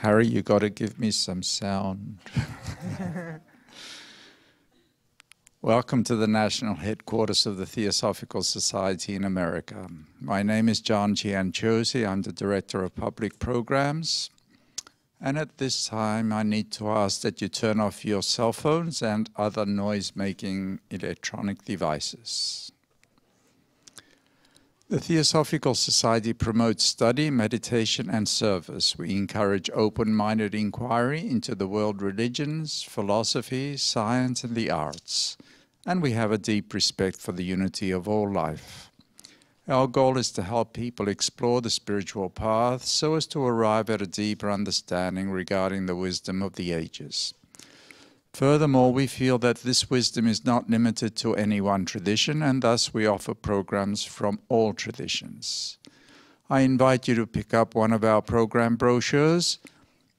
Harry, you got to give me some sound. Welcome to the national headquarters of the Theosophical Society in America. My name is John Gianciosi. I'm the Director of Public Programs. And at this time, I need to ask that you turn off your cell phones and other noise-making electronic devices. The Theosophical Society promotes study, meditation, and service. We encourage open-minded inquiry into the world religions, philosophy, science, and the arts. And we have a deep respect for the unity of all life. Our goal is to help people explore the spiritual path so as to arrive at a deeper understanding regarding the wisdom of the ages. Furthermore, we feel that this wisdom is not limited to any one tradition, and thus we offer programs from all traditions. I invite you to pick up one of our program brochures,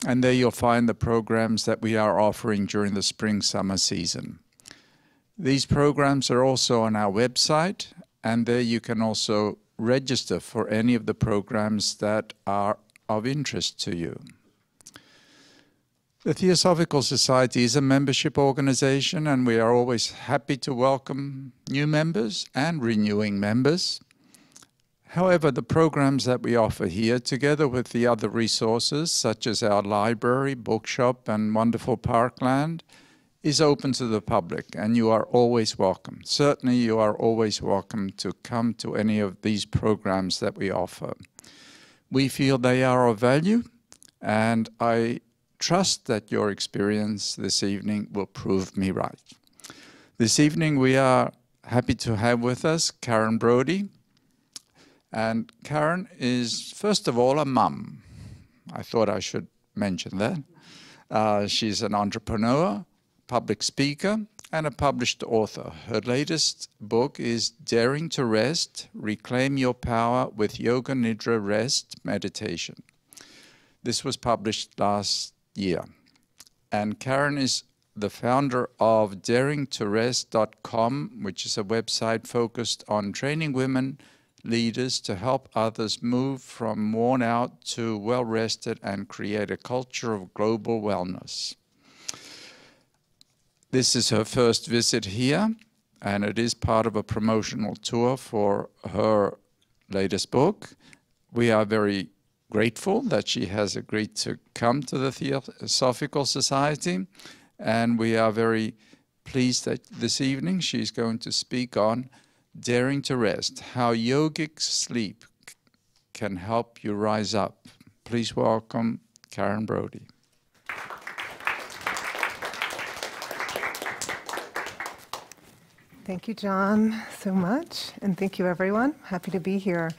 and there you'll find the programs that we are offering during the spring-summer season. These programs are also on our website, and there you can also register for any of the programs that are of interest to you. The Theosophical Society is a membership organization, and we are always happy to welcome new members and renewing members. However, the programs that we offer here, together with the other resources, such as our library, bookshop, and wonderful parkland, is open to the public, and you are always welcome. Certainly, you are always welcome to come to any of these programs that we offer. We feel they are of value, and I trust that your experience this evening will prove me right. This evening, we are happy to have with us Karen Brody. And Karen is, first of all, a mum. I thought I should mention that. She's an entrepreneur, public speaker, and a published author. Her latest book is Daring to Rest, Reclaim Your Power with Yoga Nidra Rest Meditation. This was published last year. And Karen is the founder of daringtorest.com, which is a website focused on training women leaders to help others move from worn out to well-rested and create a culture of global wellness. This is her first visit here, and it is part of a promotional tour for her latest book. We are very grateful that she has agreed to come to the Theosophical Society, and we are very pleased that this evening she's going to speak on Daring to Rest, how yogic sleep can help you rise up. Please welcome Karen Brody. Thank you, John, so much, and thank you, everyone. Happy to be here.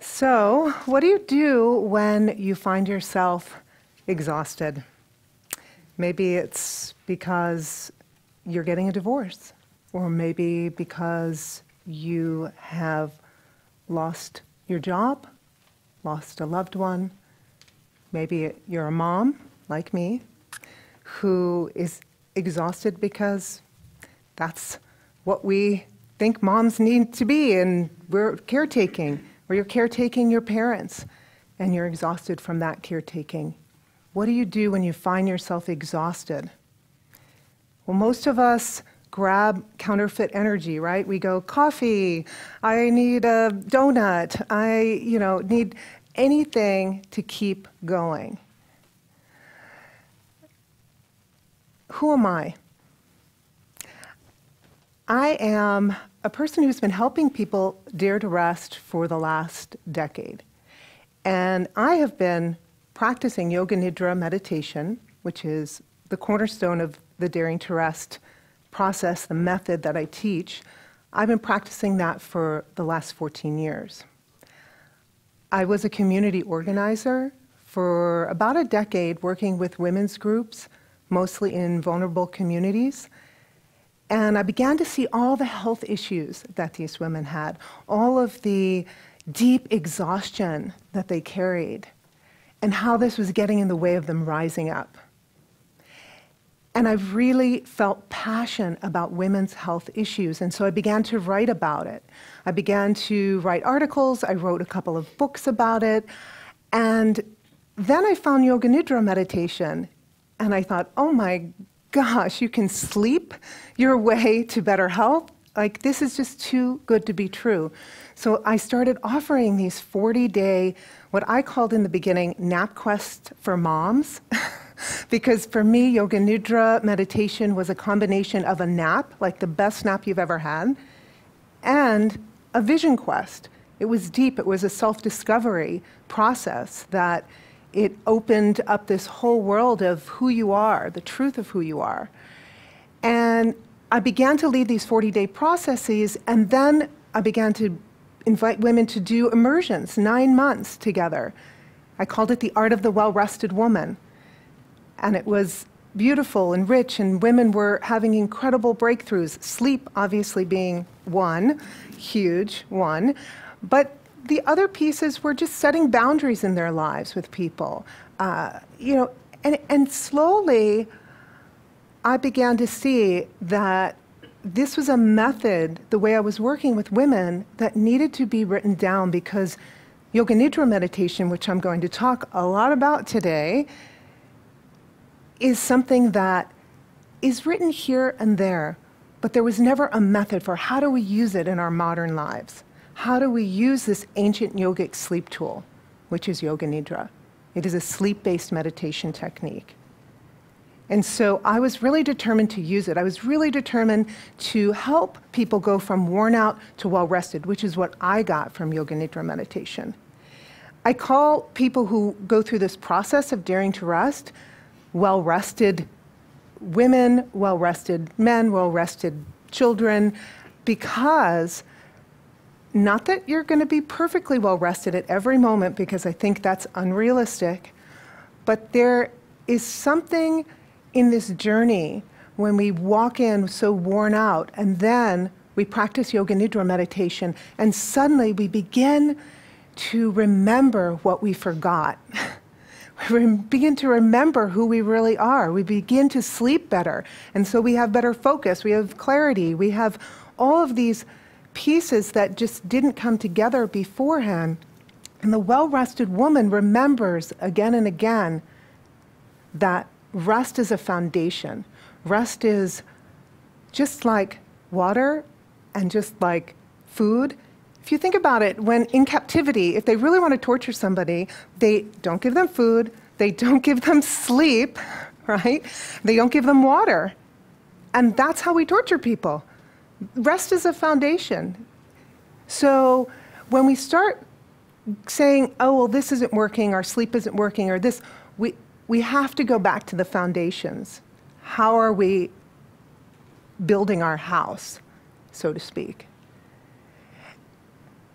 So, what do you do when you find yourself exhausted? Maybe it's because you're getting a divorce, or maybe because you have lost your job, lost a loved one. Maybe you're a mom, like me, who is exhausted because that's what we think moms need to be, and we're caretaking, or you're caretaking your parents, and you're exhausted from that caretaking. What do you do when you find yourself exhausted? Well, most of us grab counterfeit energy, right? We go, coffee, I need a donut, I need anything to keep going. Who am I? I am a person who's been helping people dare to rest for the last decade. And I have been practicing Yoga Nidra meditation, which is the cornerstone of the Daring to Rest process, the method that I teach. I've been practicing that for the last 14 years. I was a community organizer for about a decade, working with women's groups, mostly in vulnerable communities. And I began to see all the health issues that these women had, all of the deep exhaustion that they carried, and how this was getting in the way of them rising up. And I really felt passion about women's health issues, and so I began to write about it. I began to write articles, I wrote a couple of books about it, and then I found Yoga Nidra meditation, and I thought, oh my gosh, you can sleep your way to better health? Like, this is just too good to be true. So I started offering these 40-day, what I called in the beginning, nap quest for moms. Because for me, Yoga Nidra meditation was a combination of a nap, like the best nap you've ever had, and a vision quest. It was deep. It was a self-discovery process that it opened up this whole world of who you are, the truth of who you are. And I began to lead these 40-day processes, and then I began to invite women to do immersions, 9 months together. I called it the Art of the Well-Rested Woman. And it was beautiful and rich, and women were having incredible breakthroughs. Sleep, obviously, being one, huge one. But the other pieces were just setting boundaries in their lives with people. And slowly, I began to see that this was a method, the way I was working with women, that needed to be written down, because Yoga Nidra meditation, which I'm going to talk a lot about today, is something that is written here and there, but there was never a method for how do we use it in our modern lives. How do we use this ancient yogic sleep tool, which is Yoga Nidra? It is a sleep-based meditation technique. And so I was really determined to use it. I was really determined to help people go from worn out to well-rested, which is what I got from Yoga Nidra meditation. I call people who go through this process of daring to rest well-rested women, well-rested men, well-rested children, because not that you're going to be perfectly well-rested at every moment, because I think that's unrealistic, but there is something in this journey when we walk in so worn out, and then we practice Yoga Nidra meditation, and suddenly we begin to remember what we forgot. We begin to remember who we really are. We begin to sleep better. And so we have better focus. We have clarity. We have all of these pieces that just didn't come together beforehand. And the well-rested woman remembers again and again that rest is a foundation. Rest is just like water and just like food. If you think about it, when in captivity, if they really want to torture somebody, they don't give them food, they don't give them sleep, right? They don't give them water. And that's how we torture people. Rest is a foundation. So when we start saying, oh, well, this isn't working, our sleep isn't working, or this, we have to go back to the foundations. How are we building our house, so to speak?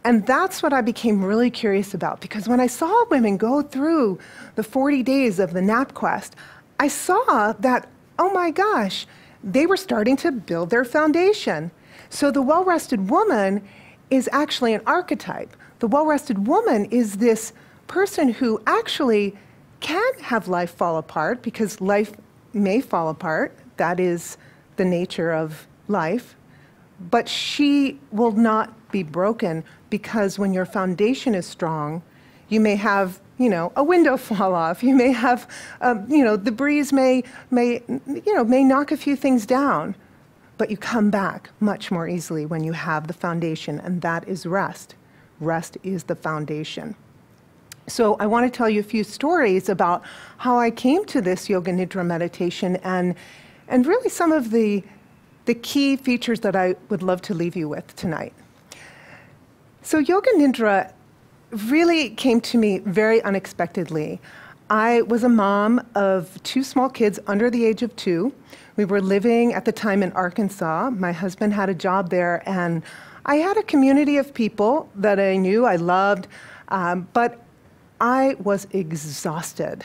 And that's what I became really curious about, because when I saw women go through the 40 days of the nap quest, I saw that, oh my gosh, they were starting to build their foundation. So the well-rested woman is actually an archetype. The well-rested woman is this person who actually can have life fall apart, because life may fall apart. That is the nature of life. But she will not be broken, because when your foundation is strong, you may have, a window fall off. You may have, the breeze may knock a few things down, but you come back much more easily when you have the foundation, and that is rest. Rest is the foundation. So I want to tell you a few stories about how I came to this Yoga Nidra meditation, and really some of the key features that I would love to leave you with tonight. So Yoga Nidra really came to me very unexpectedly. I was a mom of 2 small kids under the age of 2. We were living at the time in Arkansas. My husband had a job there, and I had a community of people that I knew, I loved, but I was exhausted,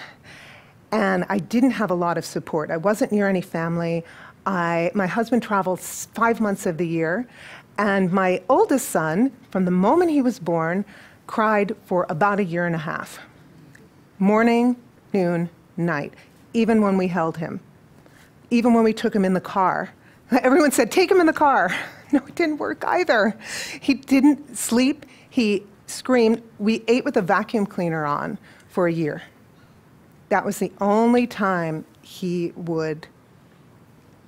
and I didn't have a lot of support. I wasn't near any family. My husband traveled 5 months of the year, and my oldest son, from the moment he was born, cried for about 1.5 years. Morning, noon, night, even when we held him, even when we took him in the car. Everyone said, take him in the car. No, it didn't work either. He didn't sleep. He screamed. We ate with a vacuum cleaner on for 1 year. that was the only time he would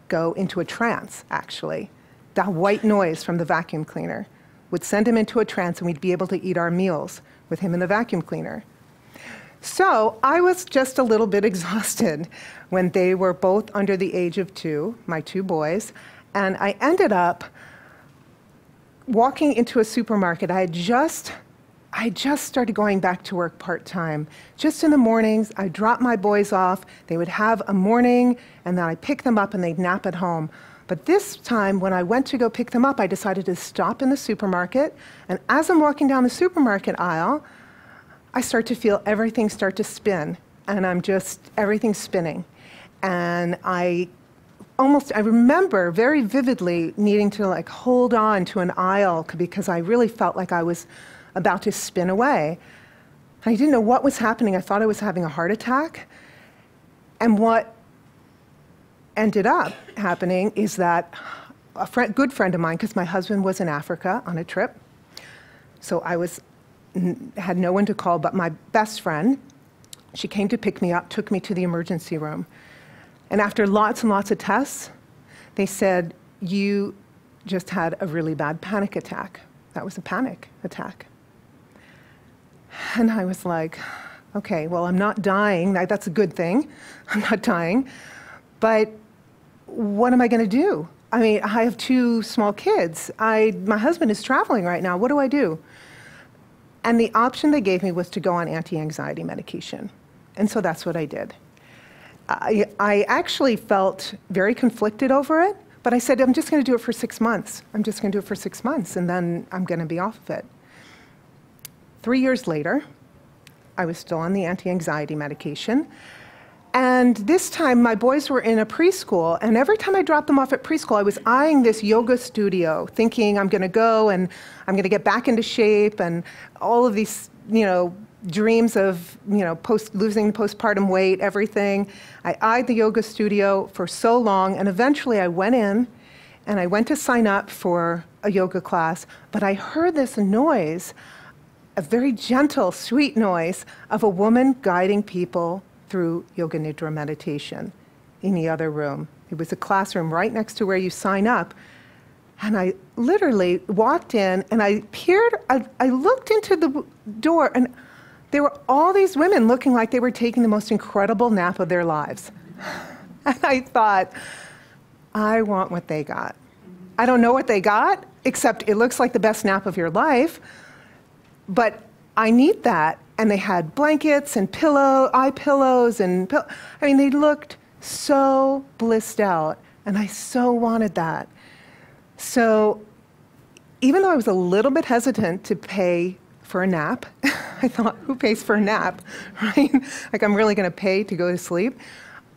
go into a trance, actually. The white noise from the vacuum cleaner would send him into a trance, and we'd be able to eat our meals with him in the vacuum cleaner. So I was just a little bit exhausted when they were both under the age of 2, my 2 boys, and I ended up walking into a supermarket. I just started going back to work part-time. Just in the mornings, I dropped my boys off. They would have a morning, and then I'd pick them up, and they'd nap at home. But this time, when I went to go pick them up, I decided to stop in the supermarket. And as I'm walking down the supermarket aisle, I start to feel everything start to spin. And everything's spinning. And I remember very vividly needing to like hold on to an aisle because I really felt like I was about to spin away. I didn't know what was happening. I thought I was having a heart attack. And what ended up happening is that a good friend of mine, because my husband was in Africa on a trip, so I had no one to call but my best friend. She came to pick me up, took me to the emergency room. And after lots and lots of tests, they said, "You just had a really bad panic attack." That was a panic attack. And I was like, okay, well, I'm not dying. That's a good thing. I'm not dying. But what am I going to do? I mean, I have 2 small kids. My husband is traveling right now. What do I do? And the option they gave me was to go on anti-anxiety medication. And so that's what I did. I actually felt very conflicted over it, but I said, I'm just going to do it for 6 months. I'm just going to do it for 6 months, and then I'm going to be off of it. 3 years later, I was still on the anti-anxiety medication. And this time, my boys were in a preschool, and every time I dropped them off at preschool, I was eyeing this yoga studio, thinking I'm going to go and I'm going to get back into shape, and all of these, dreams of, losing postpartum weight, everything. I eyed the yoga studio for so long, and eventually I went in, and I went to sign up for a yoga class, but I heard this noise, a very gentle, sweet noise of a woman guiding people through Yoga Nidra meditation in the other room. It was a classroom right next to where you sign up. And I literally walked in and I looked into the door, and there were all these women looking like they were taking the most incredible nap of their lives. And I thought, I want what they got. I don't know what they got, except it looks like the best nap of your life, but I need that. And they had blankets and eye pillows, and they looked so blissed out, and I so wanted that. So even though I was a little bit hesitant to pay for a nap, I thought, who pays for a nap, right? Like, I'm really going to pay to go to sleep.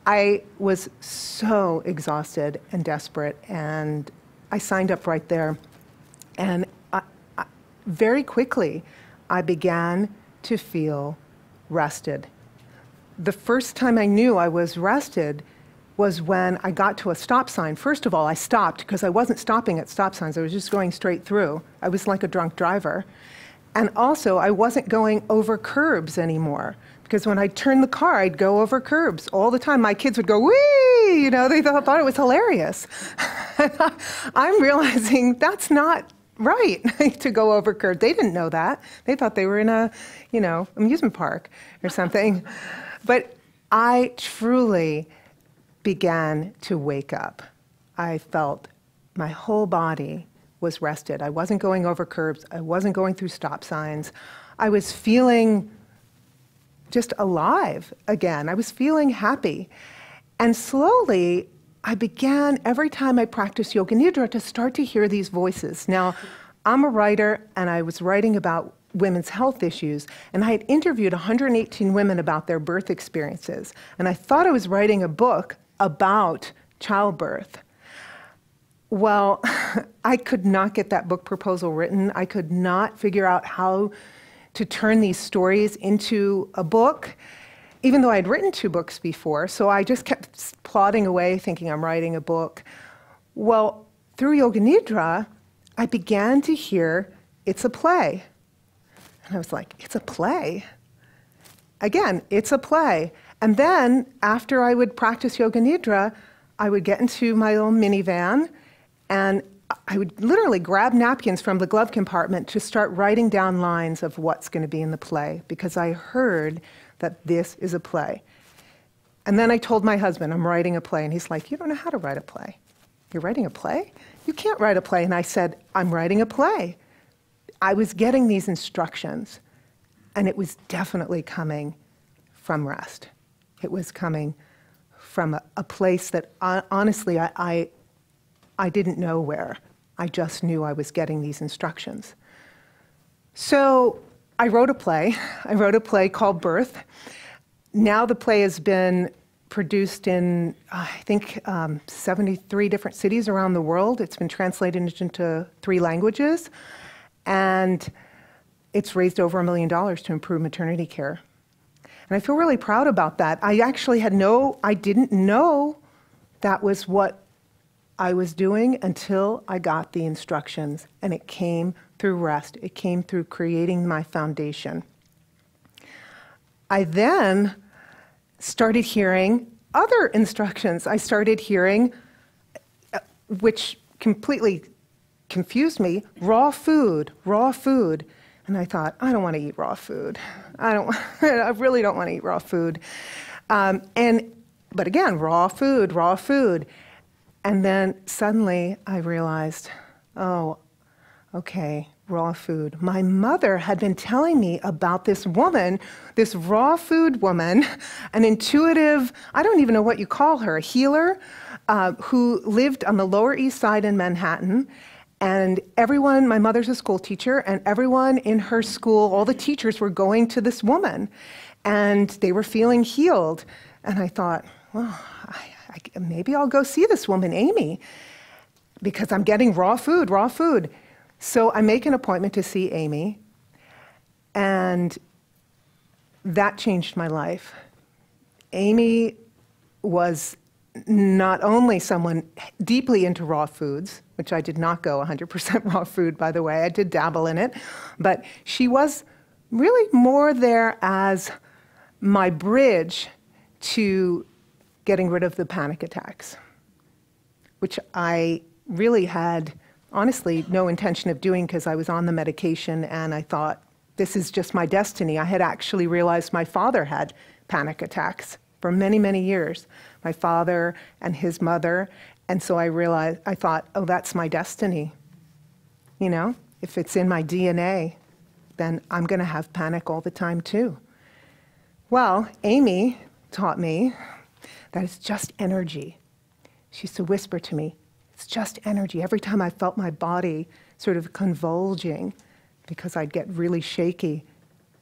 I was so exhausted and desperate, and I signed up right there. And very quickly, I began to feel rested. The first time I knew I was rested was when I got to a stop sign. First of all, I stopped because I wasn't stopping at stop signs. I was just going straight through. I was like a drunk driver. And also, I wasn't going over curbs anymore, because when I turned the car, I'd go over curbs all the time. My kids would go, wee! They thought it was hilarious. I'm realizing that's not right to go over curbs. They didn't know that. They thought they were in a, amusement park or something. But I truly began to wake up. I felt my whole body was rested. I wasn't going over curbs. I wasn't going through stop signs. I was feeling just alive again. I was feeling happy. And slowly, I began, every time I practiced Yoga Nidra, to start to hear these voices. Now, I'm a writer, and I was writing about women's health issues, and I had interviewed 118 women about their birth experiences. And I thought I was writing a book about childbirth. Well, I could not get that book proposal written. I could not figure out how to turn these stories into a book, even though I'd written 2 books before. So I just kept plodding away, thinking I'm writing a book. Well, through Yoga Nidra, I began to hear, it's a play. And I was like, it's a play? Again, it's a play. And then, after I would practice Yoga Nidra, I would get into my own minivan, and I would literally grab napkins from the glove compartment to start writing down lines of what's going to be in the play, because I heard that this is a play. And then I told my husband, I'm writing a play, and he's like, you don't know how to write a play. You're writing a play? You can't write a play. And I said, I'm writing a play. I was getting these instructions, and it was definitely coming from rest. It was coming from a place that, honestly, I didn't know where. I just knew I was getting these instructions. So I wrote a play. I wrote a play called Birth. Now the play has been produced in, I think, 73 different cities around the world. It's been translated into 3 languages. And it's raised over $1 million to improve maternity care. And I feel really proud about that. I actually I didn't know that was what I was doing until I got the instructions. And it came through rest. It came through creating my foundation. I then started hearing other instructions. I started hearing, which completely confused me, raw food, raw food. And I thought, I don't want to eat raw food. I really don't want to eat raw food. But again, raw food, raw food. And then suddenly I realized, oh, okay, raw food. My mother had been telling me about this woman, this raw food woman, an intuitive, I don't even know what you call her, a healer, who lived on the Lower East Side in Manhattan. And everyone, my mother's a school teacher, and everyone in her school, all the teachers were going to this woman, and they were feeling healed. And I thought, well, maybe I'll go see this woman, Amy, because I'm getting raw food, raw food. So I make an appointment to see Amy, and that changed my life. Amy was not only someone deeply into raw foods, which I did not go 100% raw food, by the way. I did dabble in it. But she was really more there as my bridge to getting rid of the panic attacks, which I really had, honestly, no intention of doing because I was on the medication and I thought, this is just my destiny. I had actually realized my father had panic attacks for many, many years. My father and his mother. And so I thought, oh, that's my destiny. You know, if it's in my DNA, then I'm going to have panic all the time too. Well, Amy taught me that it's just energy. She used to whisper to me, it's just energy. Every time I felt my body sort of convulsing because I'd get really shaky,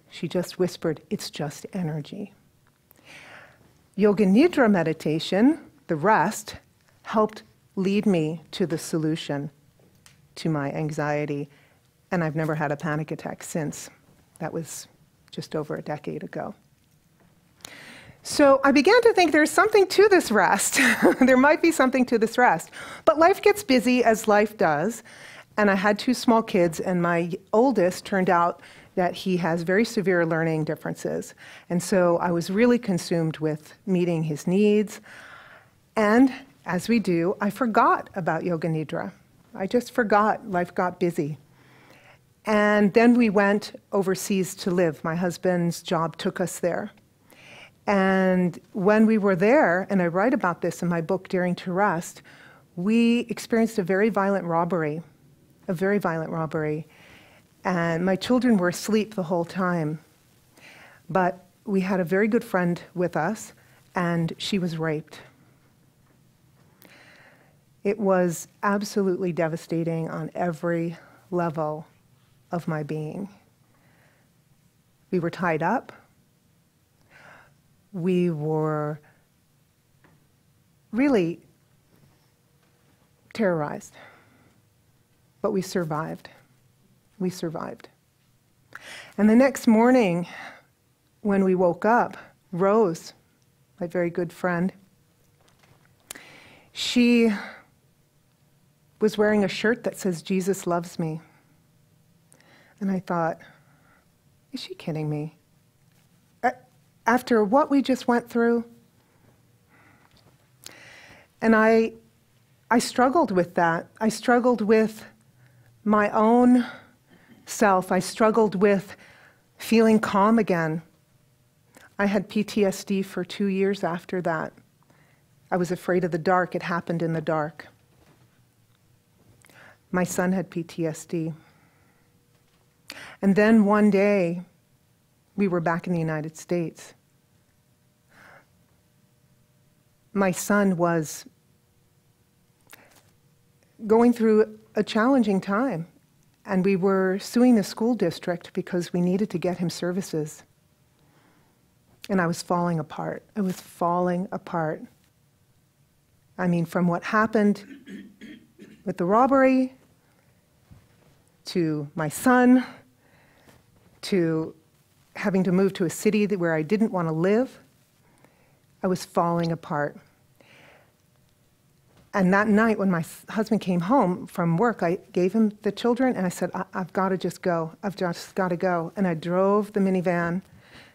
she just whispered, it's just energy. Yoga Nidra meditation, the rest, helped lead me to the solution to my anxiety, and I've never had a panic attack since. That was just over a decade ago. So I began to think there's something to this rest. There might be something to this rest. But life gets busy, as life does, and I had 2 small kids, and my oldest turned out that he has very severe learning differences. And so I was really consumed with meeting his needs. And as we do, I forgot about Yoga Nidra. I just forgot. Life got busy. And then we went overseas to live. My husband's job took us there. And when we were there, and I write about this in my book, Daring to Rest, we experienced a very violent robbery, And my children were asleep the whole time. But we had a very good friend with us, and she was raped. It was absolutely devastating on every level of my being. We were tied up. We were really terrorized. But we survived. We survived. And the next morning, when we woke up, Rose, my very good friend, she was wearing a shirt that says, Jesus loves me. And I thought, is she kidding me? after what we just went through. And I struggled with that. I struggled with my own self. I struggled with feeling calm again. I had PTSD for 2 years after that. I was afraid of the dark. It happened in the dark. My son had PTSD. And then one day, we were back in the United States. My son was going through a challenging time, and we were suing the school district because we needed to get him services. And I was falling apart. I was falling apart. I mean, from what happened with the robbery, to my son, to having to move to a city where I didn't want to live, I was falling apart. And that night when my husband came home from work, I gave him the children and I said, I've got to just go. I've just got to go. And I drove the minivan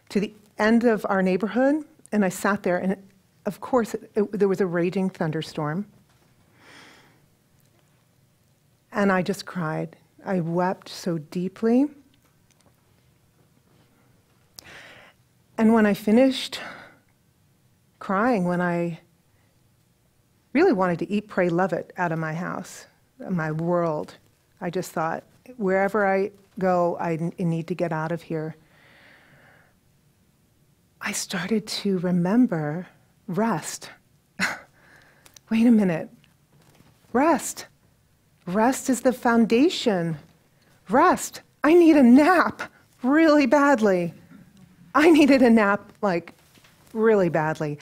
to the end of our neighborhood and I sat there and of course there was a raging thunderstorm. And I just cried. I wept so deeply. And when I finished crying, when I really wanted to eat, pray, love it out of my house, my world, I just thought, wherever I go, I need to get out of here. I started to remember rest. Wait a minute. Rest. Rest is the foundation. Rest. I need a nap really badly. I needed a nap, like, really badly.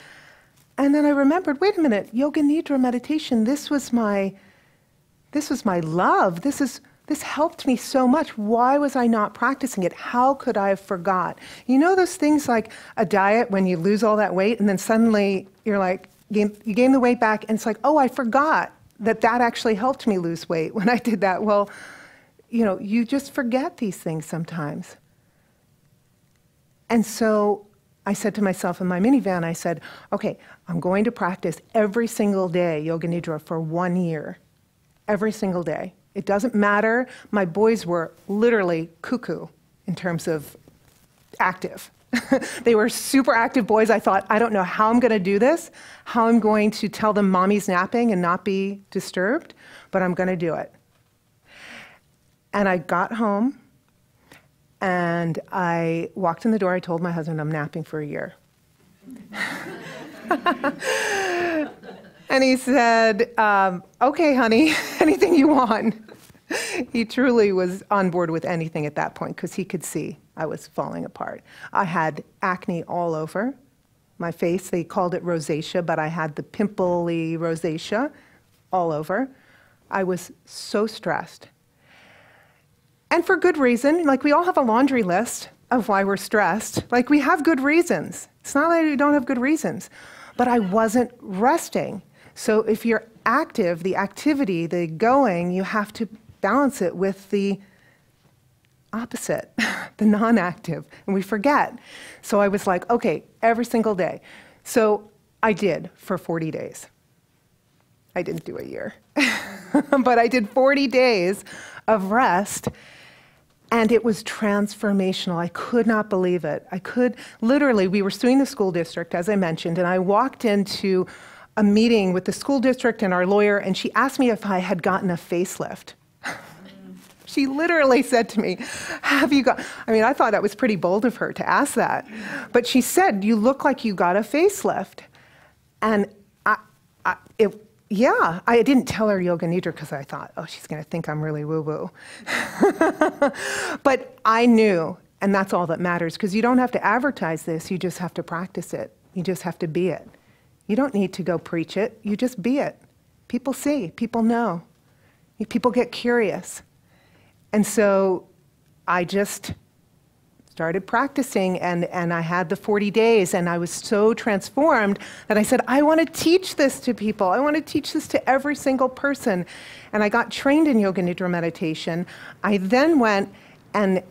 And then I remembered, wait a minute, Yoga Nidra meditation, this was my love. This helped me so much. Why was I not practicing it? How could I have forgot? You know those things like a diet when you lose all that weight and then suddenly you're like, you gain the weight back and it's like, oh, I forgot that actually helped me lose weight when I did that. Well, you know, you just forget these things sometimes. And so I said to myself in my minivan, I said, okay, I'm going to practice every single day Yoga Nidra for 1 year. Every single day. It doesn't matter. My boys were literally cuckoo in terms of active. They were super active boys. I thought, I don't know how I'm going to do this, how I'm going to tell them mommy's napping and not be disturbed, but I'm going to do it. And I got home. And I walked in the door, I told my husband I'm napping for a year. And he said, okay, honey, anything you want. He truly was on board with anything at that point because he could see I was falling apart. I had acne all over my face. They called it rosacea, but I had the pimply rosacea all over. I was so stressed. And for good reason. Like, we all have a laundry list of why we're stressed. Like, we have good reasons. It's not that we don't have good reasons. But I wasn't resting. So if you're active, the activity, the going, you have to balance it with the opposite, the non-active. And we forget. So I was like, okay, every single day. So I did for 40 days. I didn't do a year. But I did 40 days of rest. And it was transformational. I could not believe it. Literally, we were suing the school district, as I mentioned, and I walked into a meeting with the school district and our lawyer, and she asked me if I had gotten a facelift. She literally said to me, have you got, I mean, I thought that was pretty bold of her to ask that. But she said, you look like you got a facelift. And yeah, I didn't tell her Yoga Nidra because I thought, oh, she's going to think I'm really woo-woo. But I knew, and that's all that matters, because you don't have to advertise this, you just have to practice it. You just have to be it. You don't need to go preach it, you just be it. People see, people know. People get curious. And so I just started practicing, and I had the 40 days, and I was so transformed that I said, I want to teach this to people. I want to teach this to every single person. And I got trained in Yoga Nidra meditation. I then went and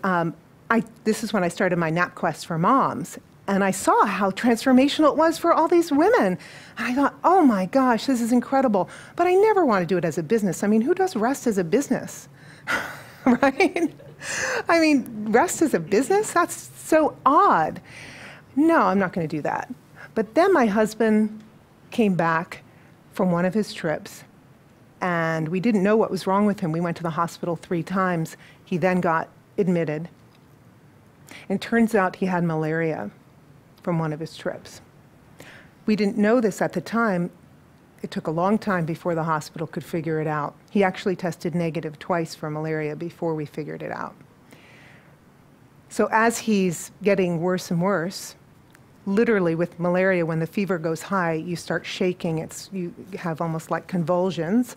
this is when I started my nap quest for moms. And I saw how transformational it was for all these women. And I thought, oh my gosh, this is incredible. But I never want to do it as a business. I mean, who does rest as a business? Right? I mean, rest as a business? That's so odd. No, I'm not going to do that. But then my husband came back from one of his trips, and we didn't know what was wrong with him. We went to the hospital 3 times. He then got admitted. And it turns out he had malaria from one of his trips. We didn't know this at the time. It took a long time before the hospital could figure it out. He actually tested negative twice for malaria before we figured it out. So as he's getting worse and worse, literally with malaria, when the fever goes high, you start shaking. You have almost like convulsions.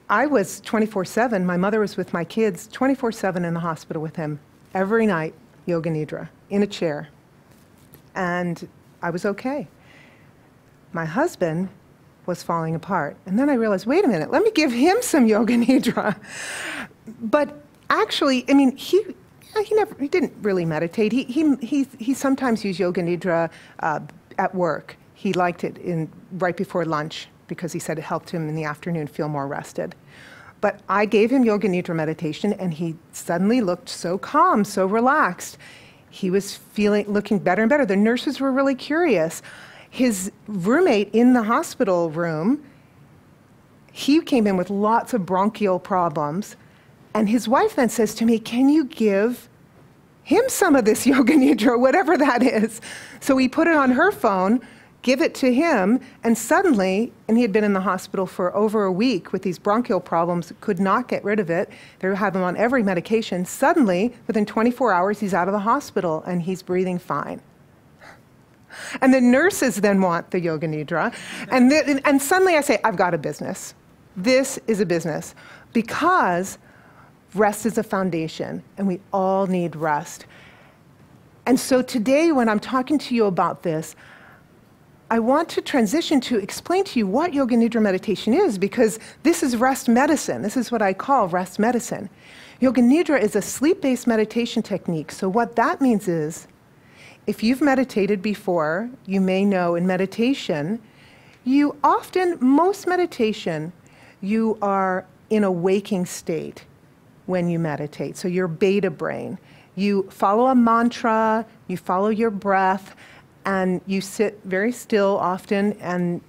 I was 24/7. My mother was with my kids 24/7 in the hospital with him every night, yoga nidra, in a chair. And I was okay. My husband was falling apart. And then I realized, wait a minute, let me give him some yoga nidra. But actually, I mean, he didn't really meditate. He sometimes used yoga nidra at work. He liked it right before lunch because he said it helped him in the afternoon feel more rested. But I gave him yoga nidra meditation, and he suddenly looked so calm, so relaxed. He was looking better and better. The nurses were really curious. His roommate in the hospital room, he came in with lots of bronchial problems. And his wife then says to me, can you give him some of this yoga nidra, whatever that is? So we put it on her phone, give it to him, and suddenly, and he had been in the hospital for over a week with these bronchial problems, could not get rid of it. They have him on every medication. Suddenly, within 24 hours, he's out of the hospital and he's breathing fine. And the nurses then want the yoga nidra. And suddenly I say, I've got a business. This is a business. Because rest is a foundation, and we all need rest. And so today, when I'm talking to you about this, I want to transition to explain to you what yoga nidra meditation is, because this is rest medicine. This is what I call rest medicine. Yoga nidra is a sleep-based meditation technique. So what that means is, if you've meditated before, you may know in meditation, most meditation, you are in a waking state when you meditate. So your beta brain. You follow a mantra, you follow your breath, and you sit very still often, and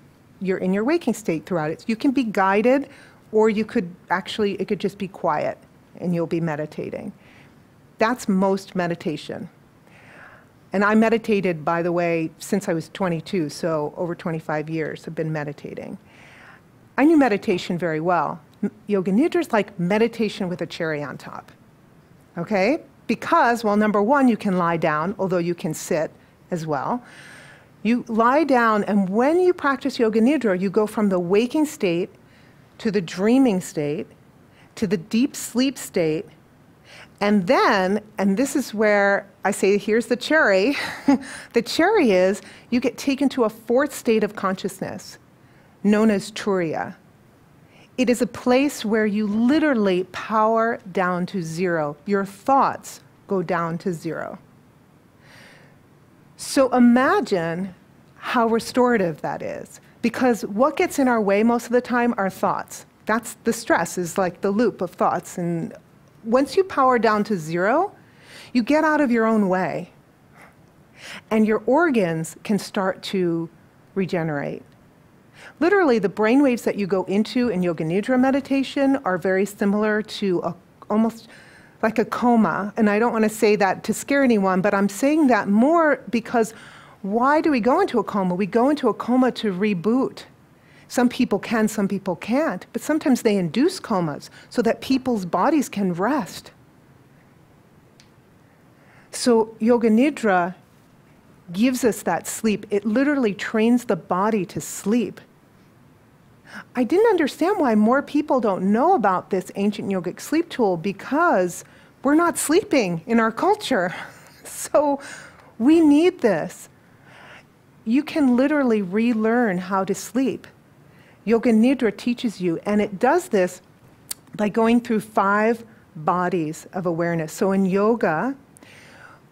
you're in your waking state throughout it. You can be guided, or it could just be quiet, and you'll be meditating. That's most meditation. And I meditated, by the way, since I was 22, so over 25 years I've been meditating. I knew meditation very well. Yoga nidra is like meditation with a cherry on top, okay? Because, well, number one, you can lie down, although you can sit as well. You lie down, and when you practice yoga nidra, you go from the waking state to the dreaming state to the deep sleep state, and then, and this is where I say, here's the cherry. The cherry is you get taken to a 4th state of consciousness known as turiya. It is a place where you literally power down to 0. Your thoughts go down to 0. So imagine how restorative that is, because what gets in our way most of the time are thoughts. That's the stress, is like the loop of thoughts. And once you power down to 0, you get out of your own way, and your organs can start to regenerate. Literally, the brain waves that you go into in yoga nidra meditation are very similar to almost like a coma. And I don't want to say that to scare anyone, but I'm saying that more because why do we go into a coma? We go into a coma to reboot. Some people can, some people can't, but sometimes they induce comas so that people's bodies can rest. So yoga nidra gives us that sleep. It literally trains the body to sleep. I didn't understand why more people don't know about this ancient yogic sleep tool, because we're not sleeping in our culture. So we need this. You can literally relearn how to sleep. Yoga nidra teaches you, and it does this by going through 5 bodies of awareness. So in yoga,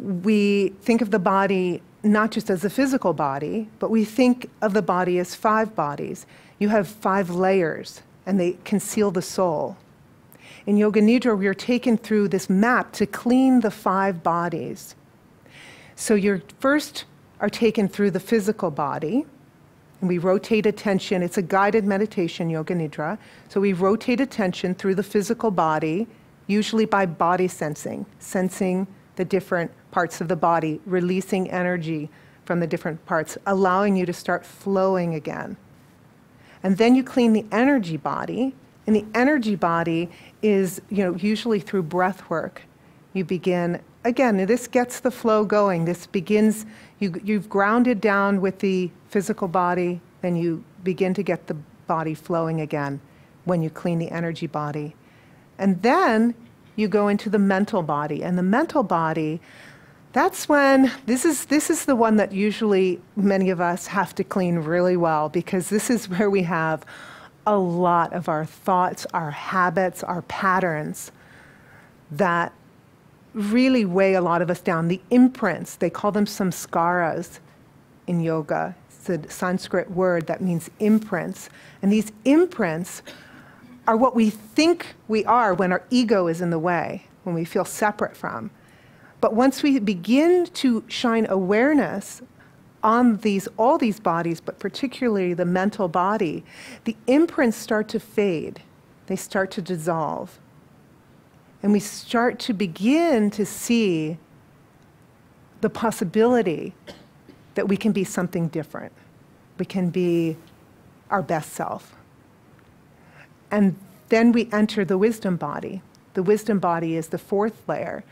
we think of the body not just as a physical body, but we think of the body as 5 bodies. You have 5 layers, and they conceal the soul. In Yoga Nidra, we are taken through this map to clean the 5 bodies. So you first are taken through the physical body, and we rotate attention. It's a guided meditation, Yoga Nidra. So we rotate attention through the physical body, usually by body sensing the different parts of the body, releasing energy from the different parts, allowing you to start flowing again. And then you clean the energy body, and the energy body is, usually through breath work. You begin, again, this gets the flow going. This begins, you've grounded down with the physical body, then you begin to get the body flowing again when you clean the energy body. And then you go into the mental body. And the mental body, that's when, this is the one that usually many of us have to clean really well, because this is where we have a lot of our thoughts, our habits, our patterns that really weigh a lot of us down. The imprints, they call them samskaras in yoga. It's a Sanskrit word that means imprints. And these imprints are what we think we are when our ego is in the way, when we feel separate from. But once we begin to shine awareness on all these bodies, but particularly the mental body, the imprints start to fade. They start to dissolve. And we start to begin to see the possibility that we can be something different. We can be our best self. And then we enter the wisdom body. The wisdom body is the 4th layer.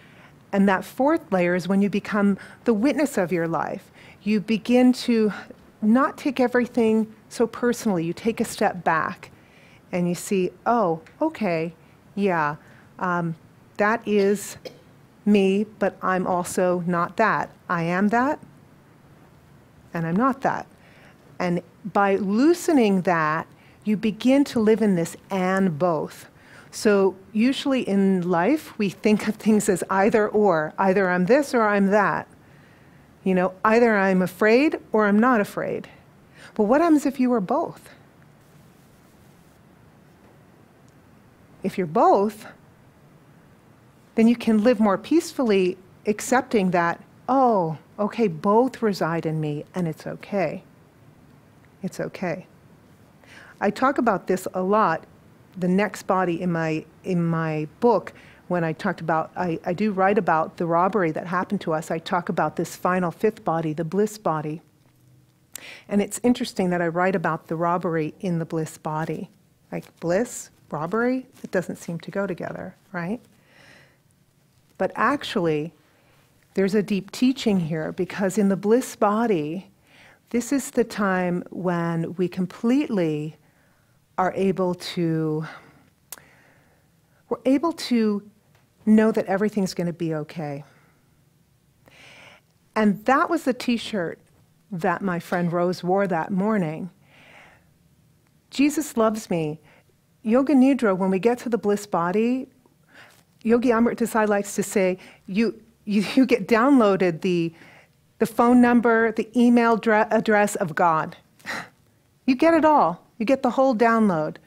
And that 4th layer is when you become the witness of your life. You begin to not take everything so personally. You take a step back and you see, oh, okay, yeah, that is me, but I'm also not that. I am that, and I'm not that. And by loosening that, you begin to live in this and both. So usually in life, we think of things as either or. Either I'm this or I'm that. Either I'm afraid or I'm not afraid. But what happens if you are both? If you're both, then you can live more peacefully, accepting that, oh, okay, both reside in me, and it's okay. It's okay. I talk about this a lot, the next body in my book. When I talked about, I do write about the robbery that happened to us. I talk about this final 5th body, the bliss body. And it's interesting that I write about the robbery in the bliss body. Like bliss, robbery, it doesn't seem to go together, right? But actually, there's a deep teaching here, because in the bliss body, this is the time when we completely are able to, we're able to know that everything's going to be okay. And that was the t-shirt that my friend Rose wore that morning. Jesus loves me. Yoga Nidra, when we get to the bliss body, Yogi Amrit Desai likes to say, you get downloaded the phone number, the email address of God. You get it all. You get the whole download.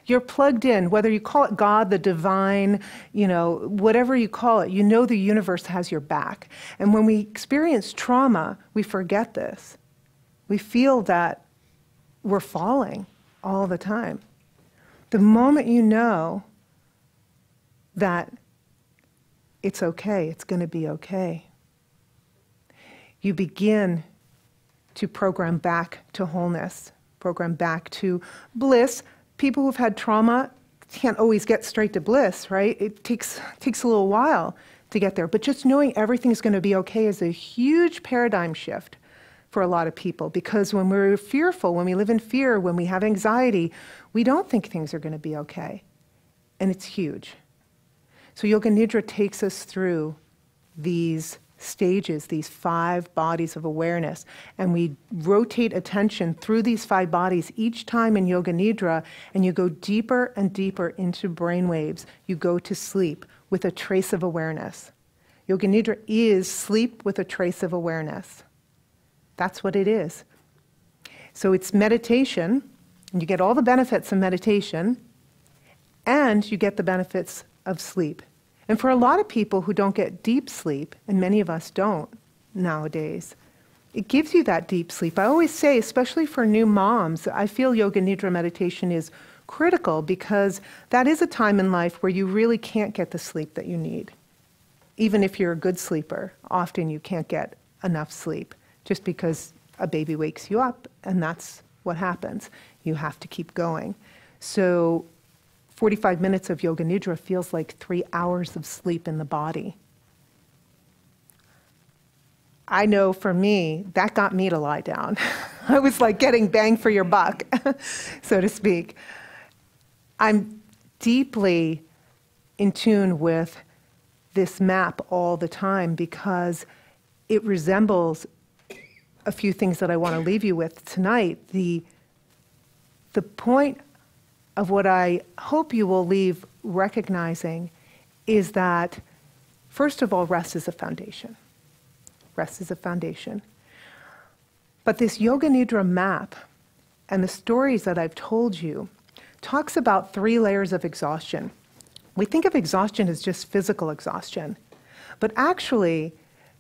You're plugged in, whether you call it God, the divine, whatever you call it, the universe has your back. And when we experience trauma, we forget this. We feel that we're falling all the time. The moment you know that it's okay, it's going to be okay, you begin to program back to wholeness, program back to bliss. People who've had trauma can't always get straight to bliss, right? It takes a little while to get there. But just knowing everything's going to be okay is a huge paradigm shift for a lot of people. Because when we're fearful, when we live in fear, when we have anxiety, we don't think things are going to be okay. And it's huge. So Yoga Nidra takes us through these stages, these 5 bodies of awareness, and we rotate attention through these 5 bodies each time in Yoga Nidra, and you go deeper and deeper into brain waves. You go to sleep with a trace of awareness. Yoga Nidra is sleep with a trace of awareness. That's what it is. So it's meditation, and you get all the benefits of meditation, and you get the benefits of sleep. And for a lot of people who don't get deep sleep, and many of us don't nowadays, it gives you that deep sleep. I always say, especially for new moms, I feel Yoga Nidra meditation is critical because that is a time in life where you really can't get the sleep that you need. Even if you're a good sleeper, often you can't get enough sleep just because a baby wakes you up, and that's what happens. You have to keep going. So 45 minutes of Yoga Nidra feels like 3 hours of sleep in the body. I know for me, that got me to lie down. I was like getting bang for your buck, so to speak. I'm deeply in tune with this map all the time because it resembles a few things that I want to leave you with tonight. The point of what I hope you will leave recognizing is that, first of all, rest is a foundation. Rest is a foundation. But this Yoga Nidra map and the stories that I've told you talks about 3 layers of exhaustion. We think of exhaustion as just physical exhaustion, but actually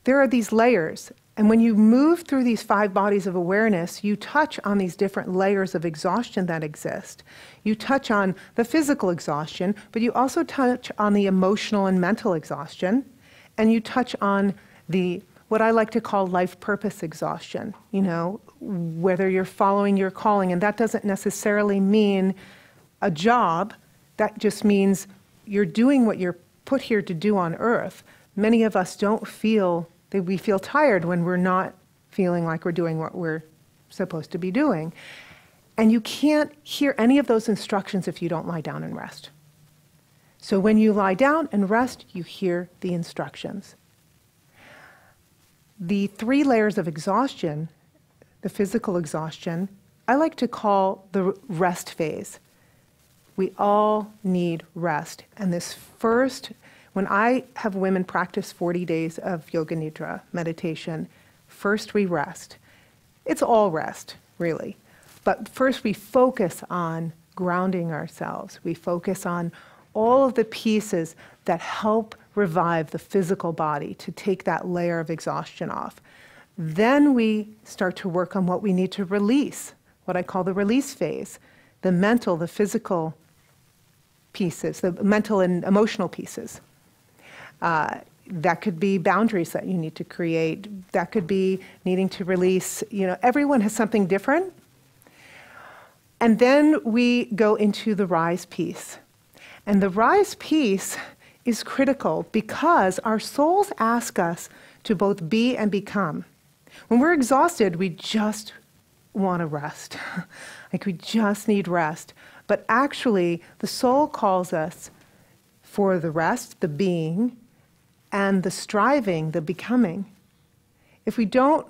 there are these layers. And when you move through these 5 bodies of awareness, you touch on these different layers of exhaustion that exist. You touch on the physical exhaustion, but you also touch on the emotional and mental exhaustion, and you touch on the what I like to call life purpose exhaustion, you know, whether you're following your calling, and that doesn't necessarily mean a job, that just means you're doing what you're put here to do on earth. Many of us don't feel that we feel tired when we're not feeling like we're doing what we're supposed to be doing. And you can't hear any of those instructions if you don't lie down and rest. So when you lie down and rest, you hear the instructions. The 3 layers of exhaustion, the physical exhaustion, I like to call the rest phase. We all need rest. And this first, when I have women practice 40 days of Yoga Nidra meditation, first we rest. It's all rest, really. But first we focus on grounding ourselves. We focus on all of the pieces that help revive the physical body to take that layer of exhaustion off. Then we start to work on what we need to release, what I call the release phase, the mental, the physical pieces, the mental and emotional pieces. That could be boundaries that you need to create. That could be needing to release, you know, everyone has something different. And then we go into the rise piece. And the rise piece is critical because our souls ask us to both be and become. When we're exhausted, we just want to rest. Like we just need rest. But actually, the soul calls us for the rest, the being, and the striving, the becoming. If we don't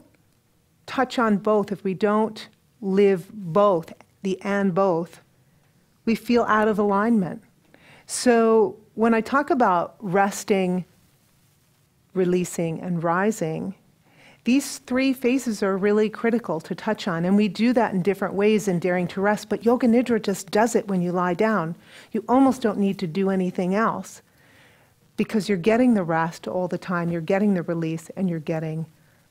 touch on both, if we don't live both, the and both, we feel out of alignment. So when I talk about resting, releasing, and rising, these 3 phases are really critical to touch on, and we do that in different ways in Daring to Rest, but Yoga Nidra just does it when you lie down. You almost don't need to do anything else because you're getting the rest all the time, you're getting the release, and you're getting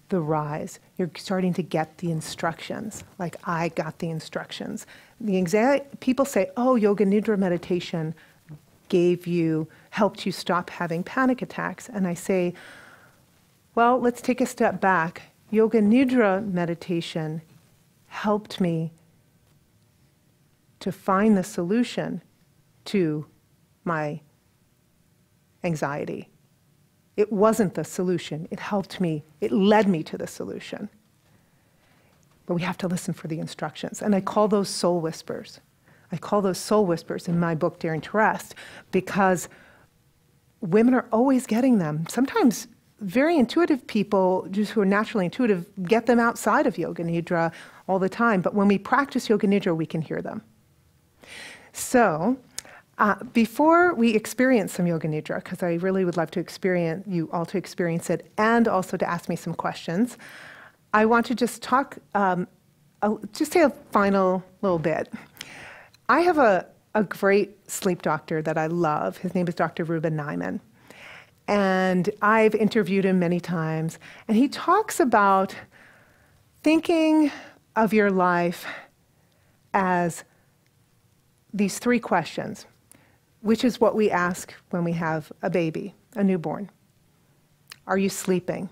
the rise. You're starting to get the instructions, like I got the instructions. The anxiety, people say, oh, Yoga Nidra meditation helped you stop having panic attacks. And I say, well, let's take a step back. Yoga Nidra meditation helped me to find the solution to my anxiety. It wasn't the solution. It helped me. It led me to the solution. But we have to listen for the instructions. And I call those soul whispers. I call those soul whispers in my book, Daring to Rest, because women are always getting them. Sometimes very intuitive people, just who are naturally intuitive, get them outside of Yoga Nidra all the time. But when we practice Yoga Nidra, we can hear them. So Before we experience some Yoga Nidra, because I really would love to experience you all to experience it and also to ask me some questions, I want to just talk, just say a final little bit. I have a great sleep doctor that I love. His name is Dr. Ruben Nyman. And I've interviewed him many times. And he talks about thinking of your life as these three questions, which is what we ask when we have a baby, a newborn. Are you sleeping?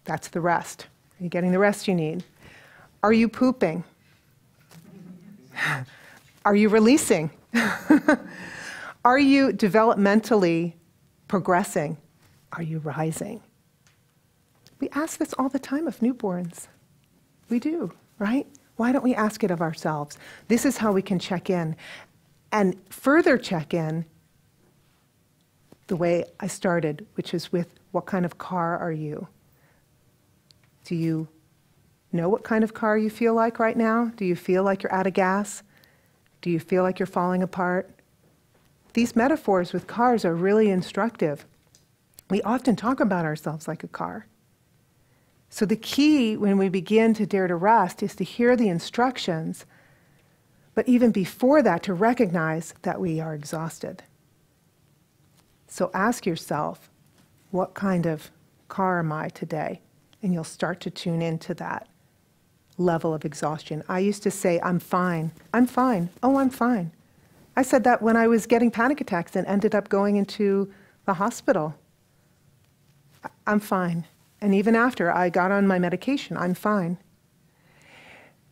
That's the rest. Are you getting the rest you need? Are you pooping? Are you releasing? Are you developmentally progressing? Are you rising? We ask this all the time of newborns. We do, right? Why don't we ask it of ourselves? This is how we can check in. And further check in the way I started, which is with what kind of car are you? Do you know what kind of car you feel like right now? Do you feel like you're out of gas? Do you feel like you're falling apart? These metaphors with cars are really instructive. We often talk about ourselves like a car. So the key when we begin to dare to rest is to hear the instructions, but even before that, to recognize that we are exhausted. So ask yourself, what kind of car am I today? And you'll start to tune into that level of exhaustion. I used to say, I'm fine. I'm fine. Oh, I'm fine. I said that when I was getting panic attacks and ended up going into the hospital. I'm fine. And even after I got on my medication, I'm fine.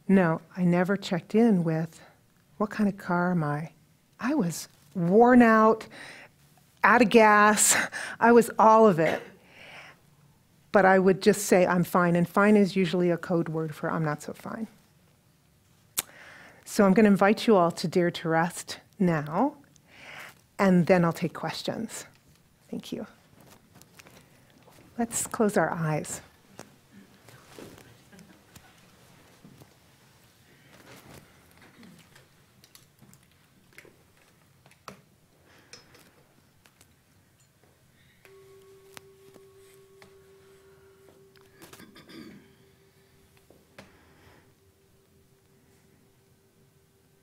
No, I never checked in with, what kind of car am I? I was worn out of gas. I was all of it. But I would just say, I'm fine. And fine is usually a code word for I'm not so fine. So I'm going to invite you all to dare to rest now, and then I'll take questions. Thank you. Let's close our eyes.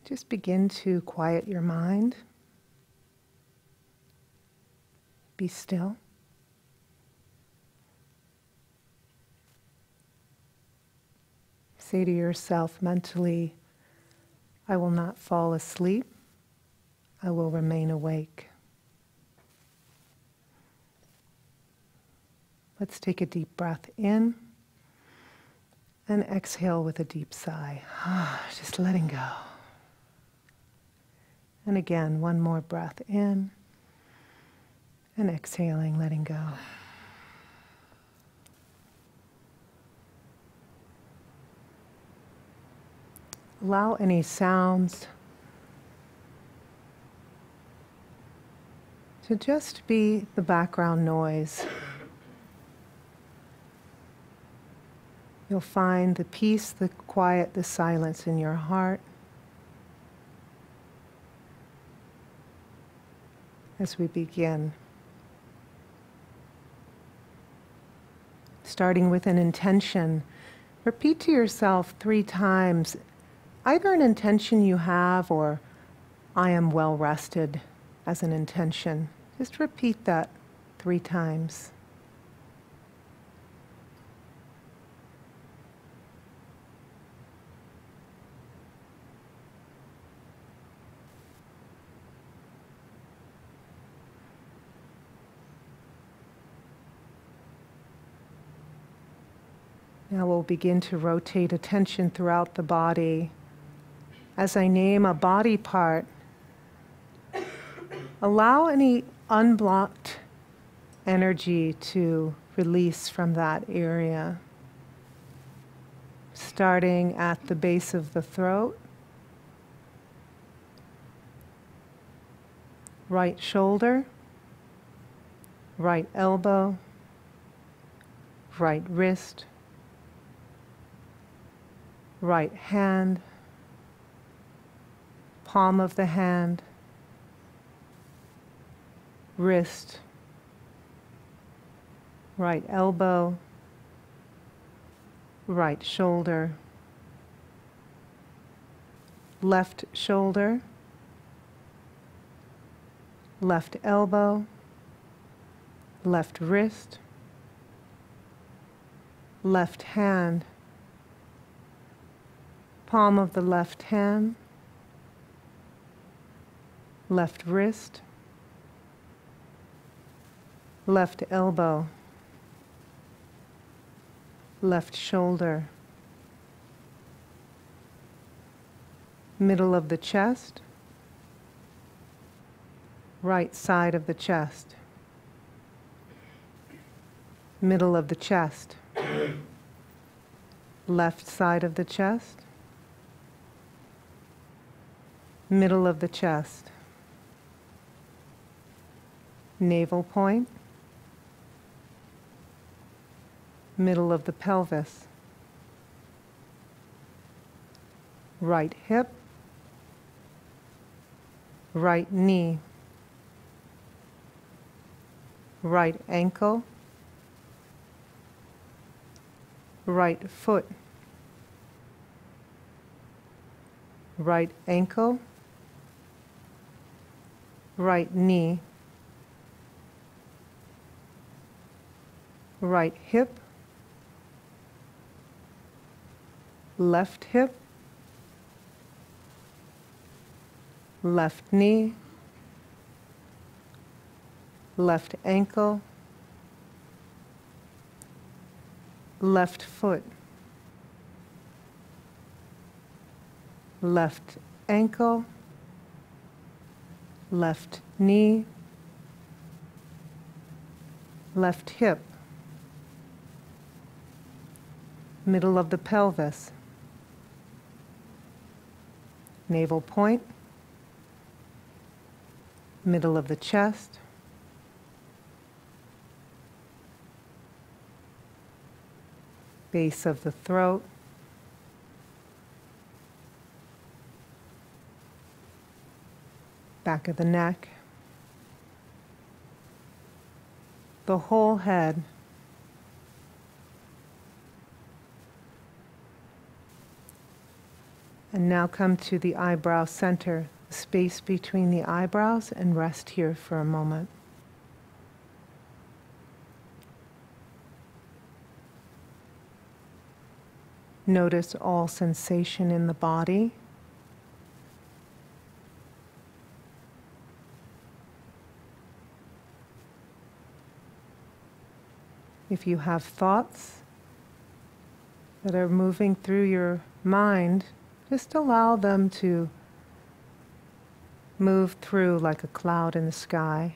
Just begin to quiet your mind. Be still. Say to yourself mentally, I will not fall asleep. I will remain awake. Let's take a deep breath in and exhale with a deep sigh. Just letting go. And again, one more breath in and exhaling, letting go. Allow any sounds to just be the background noise. You'll find the peace, the quiet, the silence in your heart as we begin. Starting with an intention, repeat to yourself 3 times, either an intention you have or I am well rested as an intention. Just repeat that 3 times. Now we'll begin to rotate attention throughout the body. As I name a body part, allow any unblocked energy to release from that area. Starting at the base of the throat, right shoulder, right elbow, right wrist, right hand, palm of the hand, wrist, right elbow, right shoulder, left shoulder, left elbow, left wrist, left hand, palm of the left hand, left wrist, left elbow, left shoulder, middle of the chest, right side of the chest, middle of the chest, left side of the chest, middle of the chest, navel point, middle of the pelvis, right hip, right knee, right ankle, right foot, right ankle, right knee, right hip, left hip, left knee, left ankle, left foot, left ankle, left knee, left hip, middle of the pelvis, navel point, middle of the chest, base of the throat, back of the neck, the whole head, and now come to the eyebrow center, the space between the eyebrows, and rest here for a moment. Notice all sensation in the body. If you have thoughts that are moving through your mind, just allow them to move through like a cloud in the sky.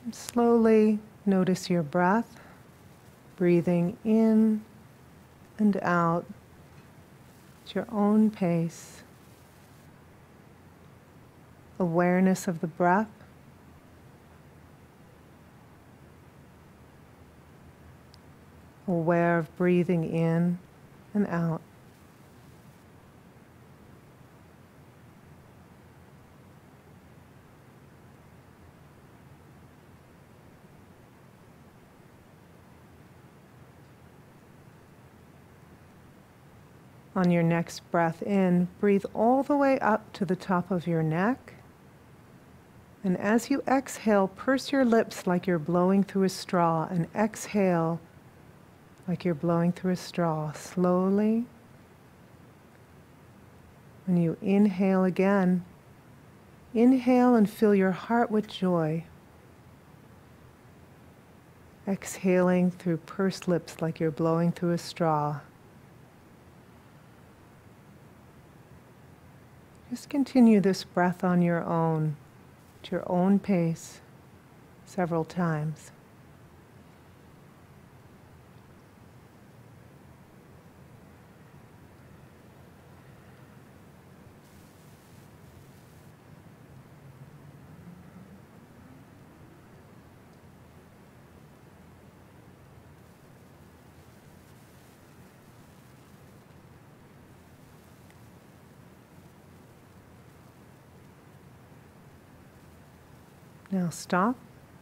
And slowly notice your breath, breathing in and out at your own pace. Awareness of the breath. Aware of breathing in and out. On your next breath in, breathe all the way up to the top of your neck. And as you exhale, purse your lips like you're blowing through a straw, and exhale like you're blowing through a straw, slowly. When you inhale again, inhale and fill your heart with joy. Exhaling through pursed lips like you're blowing through a straw. Just continue this breath on your own, at your own pace, several times. Now stop,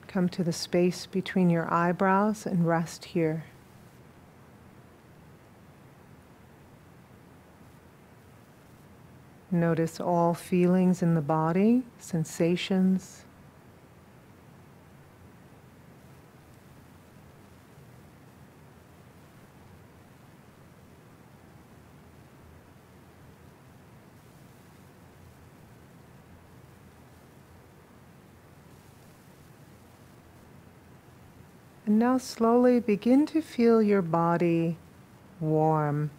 come to the space between your eyebrows and rest here. Notice all feelings in the body, sensations. And now slowly begin to feel your body warm,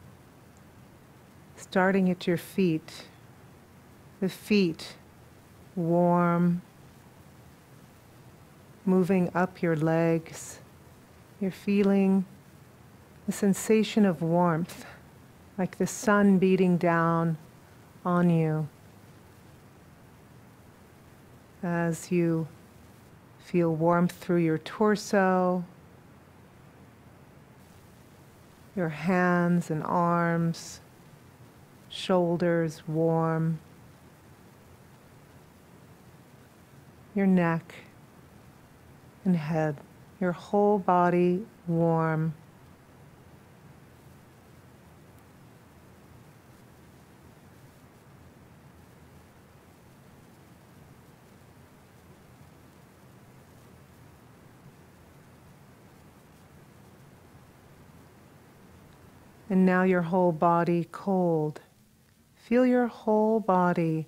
starting at your feet. The feet warm, moving up your legs. You're feeling the sensation of warmth, like the sun beating down on you as you feel warmth through your torso, your hands and arms, shoulders warm, your neck and head, your whole body warm. And now your whole body cold. Feel your whole body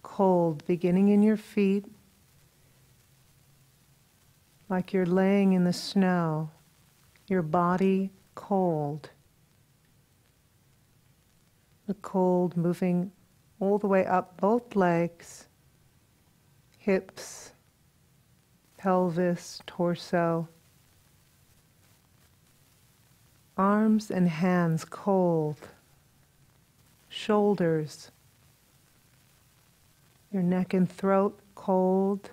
cold, beginning in your feet, like you're laying in the snow. Your body cold. The cold moving all the way up both legs, hips, pelvis, torso. Arms and hands cold, shoulders, your neck and throat cold,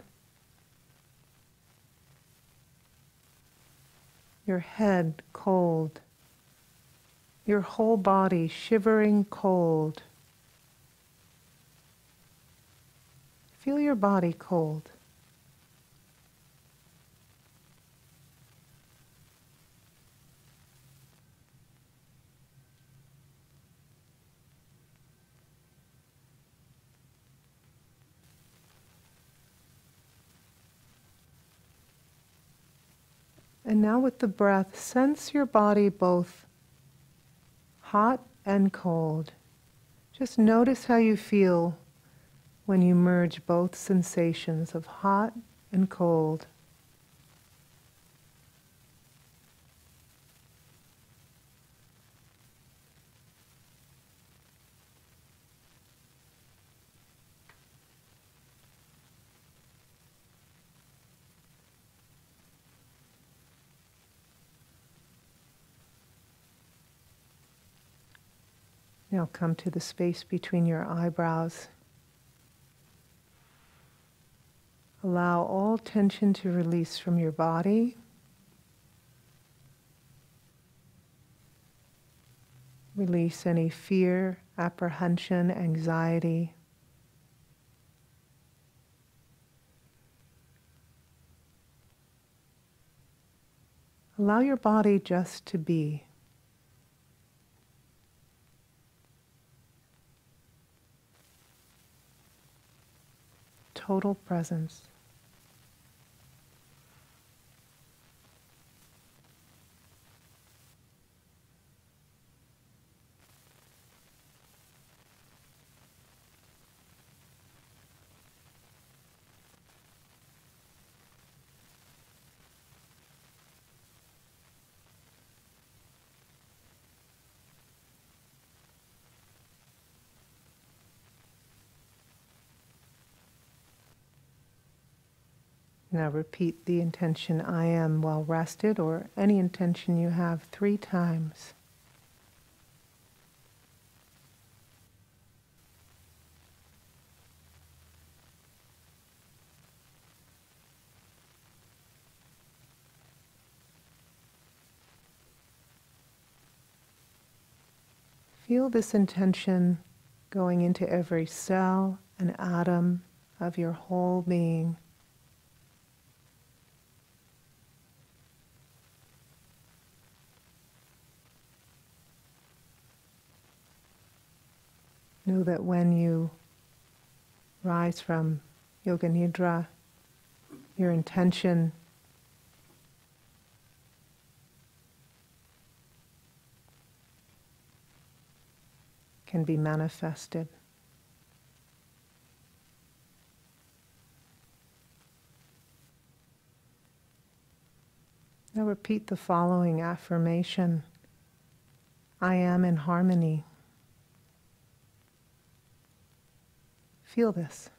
your head cold, your whole body shivering cold. Feel your body cold. And now with the breath, sense your body both hot and cold. Just notice how you feel when you merge both sensations of hot and cold. Now come to the space between your eyebrows. Allow all tension to release from your body. Release any fear, apprehension, anxiety. Allow your body just to be. Total presence. Now repeat the intention I am while rested, or any intention you have 3 times. Feel this intention going into every cell and atom of your whole being. Know that when you rise from Yoga Nidra, your intention can be manifested. Now repeat the following affirmation. I am in harmony. Feel this.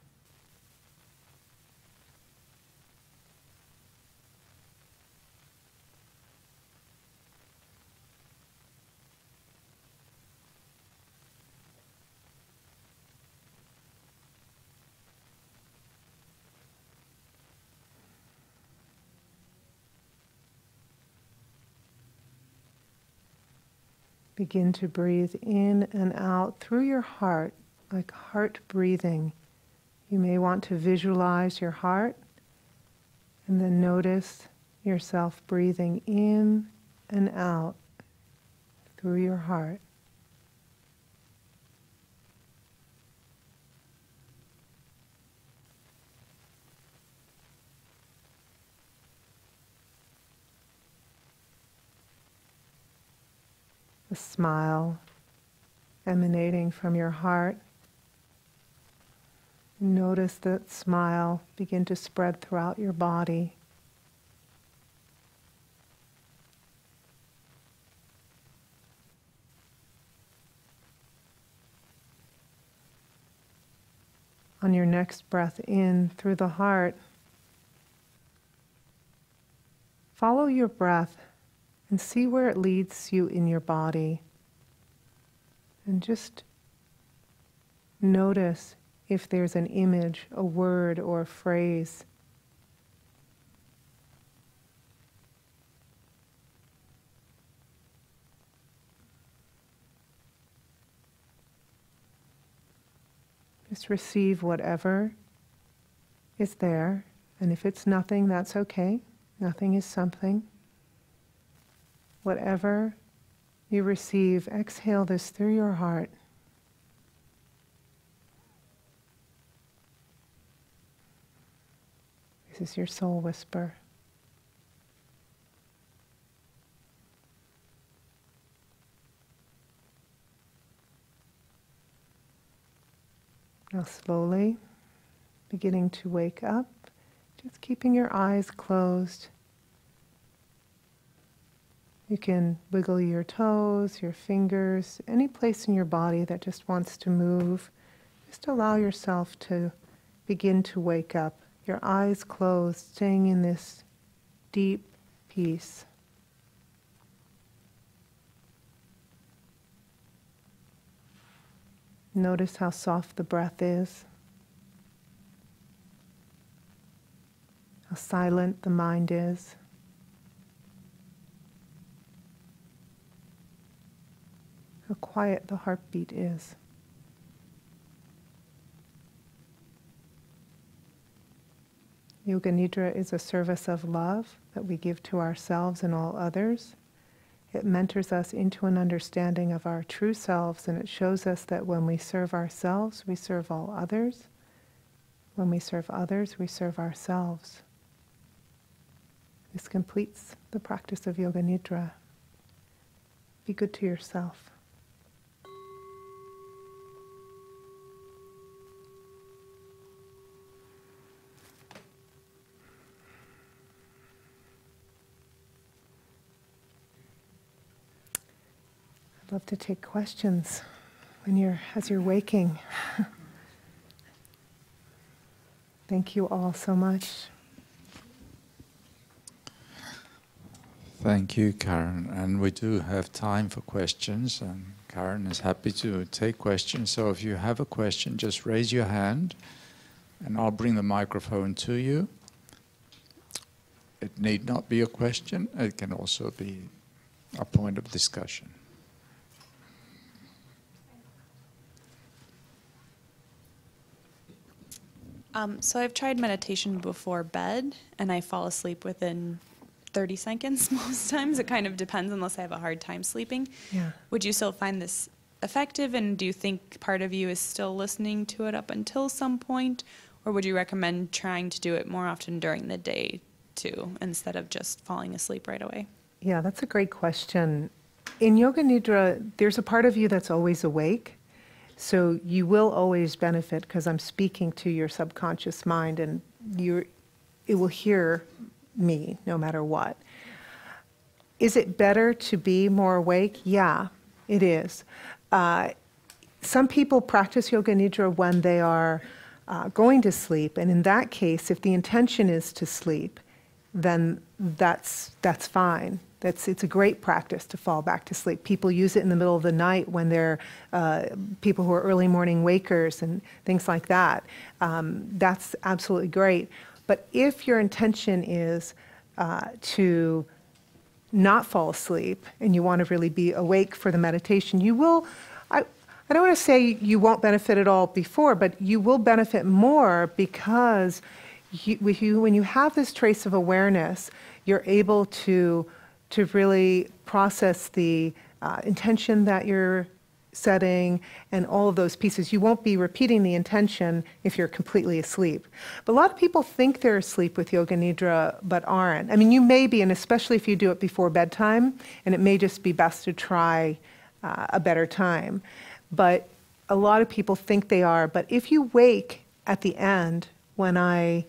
Begin to breathe in and out through your heart, like heart breathing. You may want to visualize your heart and then notice yourself breathing in and out through your heart. A smile emanating from your heart. Notice that smile begin to spread throughout your body. On your next breath in through the heart, follow your breath and see where it leads you in your body. And just notice if there's an image, a word, or a phrase. Just receive whatever is there, and if it's nothing, that's okay. Nothing is something. Whatever you receive, exhale this through your heart. This is your soul whisper. Now slowly beginning to wake up, just keeping your eyes closed. You can wiggle your toes, your fingers, any place in your body that just wants to move. Just allow yourself to begin to wake up. Your eyes closed, staying in this deep peace. Notice how soft the breath is, how silent the mind is. How quiet the heartbeat is. Yoga Nidra is a service of love that we give to ourselves and all others. It mentors us into an understanding of our true selves, and it shows us that when we serve ourselves, we serve all others. When we serve others, we serve ourselves. This completes the practice of Yoga Nidra. Be good to yourself. I'd love to take questions as you're waking. Thank you all so much. Thank you, Karen. And we do have time for questions, and Karen is happy to take questions. So if you have a question, just raise your hand, and I'll bring the microphone to you. It need not be a question. It can also be a point of discussion. So I've tried meditation before bed, and I fall asleep within 30 seconds most times. It kind of depends unless I have a hard time sleeping. Yeah. Would you still find this effective? And do you think part of you is still listening to it up until some point? Or would you recommend trying to do it more often during the day too, instead of just falling asleep right away? Yeah, that's a great question. In Yoga Nidra, there's a part of you that's always awake. So you will always benefit because I'm speaking to your subconscious mind, and it will hear me no matter what. Is it better to be more awake? Yeah, it is. Some people practice Yoga Nidra when they are going to sleep, and in that case, if the intention is to sleep, then that's fine. It's a great practice to fall back to sleep. People use it in the middle of the night when they're people who are early morning wakers and things like that. That's absolutely great. But if your intention is to not fall asleep and you want to really be awake for the meditation, you will, I don't want to say you won't benefit at all before, but you will benefit more because when you have this trace of awareness, you're able to really process the intention that you're setting and all of those pieces. You won't be repeating the intention if you're completely asleep. But a lot of people think they're asleep with Yoga Nidra but aren't. I mean, you may be, and especially if you do it before bedtime, and it may just be best to try a better time. But a lot of people think they are. But if you wake at the end, when I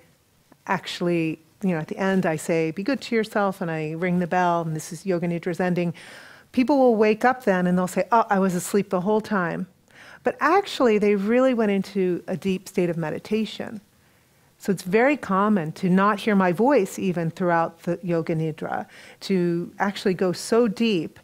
actually, at the end I say, be good to yourself, and I ring the bell, and this is Yoga Nidra's ending, people will wake up then and they'll say, oh, I was asleep the whole time. But actually, they really went into a deep state of meditation. So it's very common to not hear my voice even throughout the Yoga Nidra, to actually go so deep.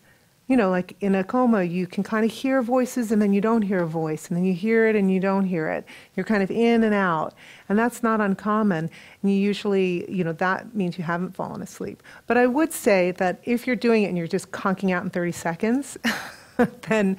Like in a coma, you can kind of hear voices and then you don't hear a voice, and then you hear it and you don't hear it. You're kind of in and out. And that's not uncommon. And you usually, that means you haven't fallen asleep. But I would say that if you're doing it and you're just conking out in 30 seconds, then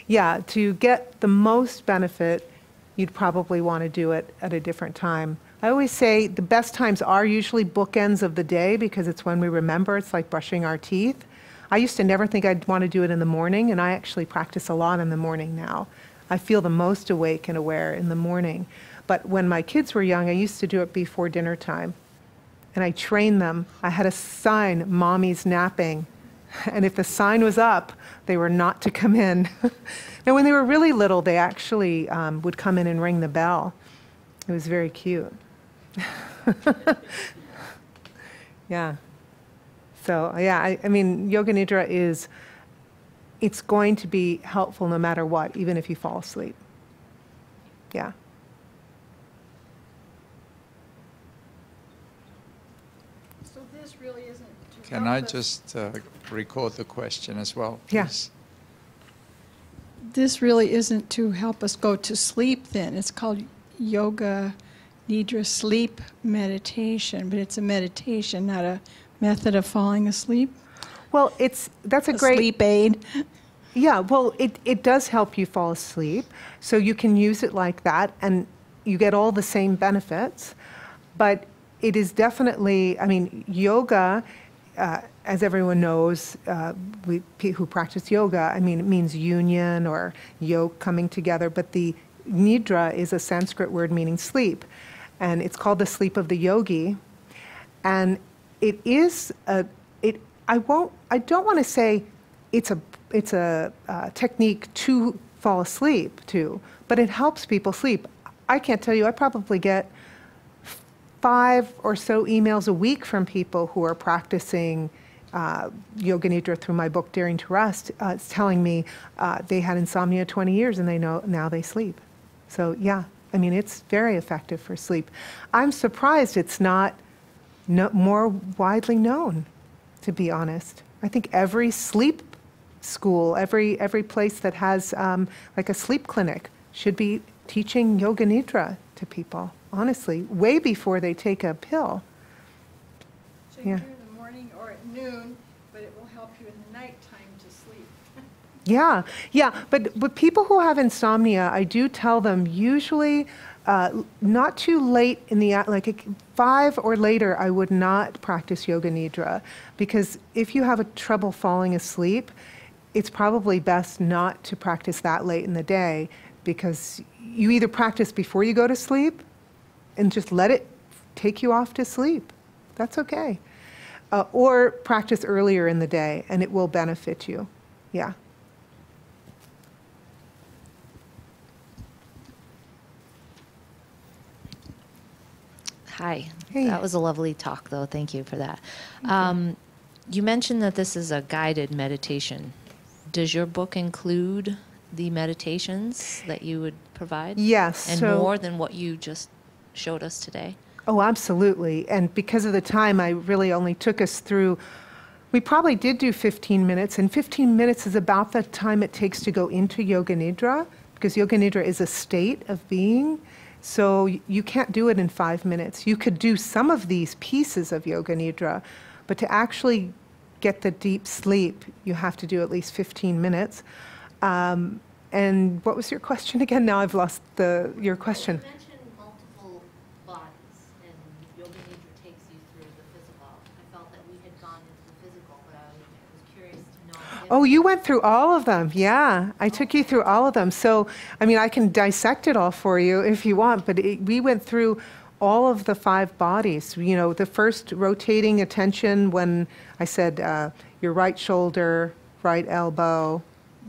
yeah, to get the most benefit, you'd probably want to do it at a different time. I always say the best times are usually bookends of the day because it's when we remember. It's like brushing our teeth. I used to never think I'd want to do it in the morning, and I actually practice a lot in the morning now. I feel the most awake and aware in the morning. But when my kids were young, I used to do it before dinner time. And I trained them. I had a sign, "Mommy's napping." And if the sign was up, they were not to come in. Now, when they were really little, they actually would come in and ring the bell. It was very cute. Yeah. So, yeah, I mean, Yoga Nidra it's going to be helpful no matter what, even if you fall asleep. Yeah. So this really isn't to Can help I us. just record the question as well, Yes. please? This really isn't to help us go to sleep then. It's called Yoga Nidra sleep meditation, but it's a meditation, not a method of falling asleep. Well, that's a great sleep aid. Yeah, well, it does help you fall asleep, so you can use it like that, and you get all the same benefits. But it is definitely, I mean, yoga, as everyone knows, who practice yoga, I mean, it means union or yoke, coming together, but the nidra is a Sanskrit word meaning sleep, and it's called the sleep of the yogi, and it is I don't want to say it's a technique to fall asleep to, but it helps people sleep. I can't tell you, I probably get 5 or so emails a week from people who are practicing Yoga Nidra through my book, Daring to Rest, telling me they had insomnia 20 years and they know now they sleep. So yeah, I mean, it's very effective for sleep. I'm surprised it's not more widely known, to be honest. I think every sleep school, every place that has like a sleep clinic should be teaching Yoga Nidra to people, honestly, way before they take a pill. So you Yeah. do it in the morning or at noon, but it will help you in the nighttime to sleep. Yeah, but people who have insomnia, I do tell them usually not too late in the, like 5 or later, I would not practice Yoga Nidra, because if you have trouble falling asleep, it's probably best not to practice that late in the day, because you either practice before you go to sleep and just let it take you off to sleep. That's okay. Or practice earlier in the day, and it will benefit you. Yeah. Hi. Hey. That was a lovely talk, though. Thank you for that. You mentioned that this is a guided meditation. Does your book include the meditations that you would provide? Yes. And more than what you just showed us today? Oh, absolutely. And because of the time, I really only took us through, we probably did do 15 minutes, and 15 minutes is about the time it takes to go into Yoga Nidra, because Yoga Nidra is a state of being. So you can't do it in 5 minutes. You could do some of these pieces of Yoga Nidra, but to actually get the deep sleep, you have to do at least 15 minutes. And what was your question again? Now I've lost your question. You mentioned multiple bodies, and Yoga Nidra takes you through the physical. I felt that we had gone into the physical, but I was curious to know if... Oh, you went through all of them. Yeah, I took you through all of them. So, I mean, I can dissect it all for you if you want, but we went through all of the 5 bodies. You know, the first rotating attention when I said your right shoulder, right elbow,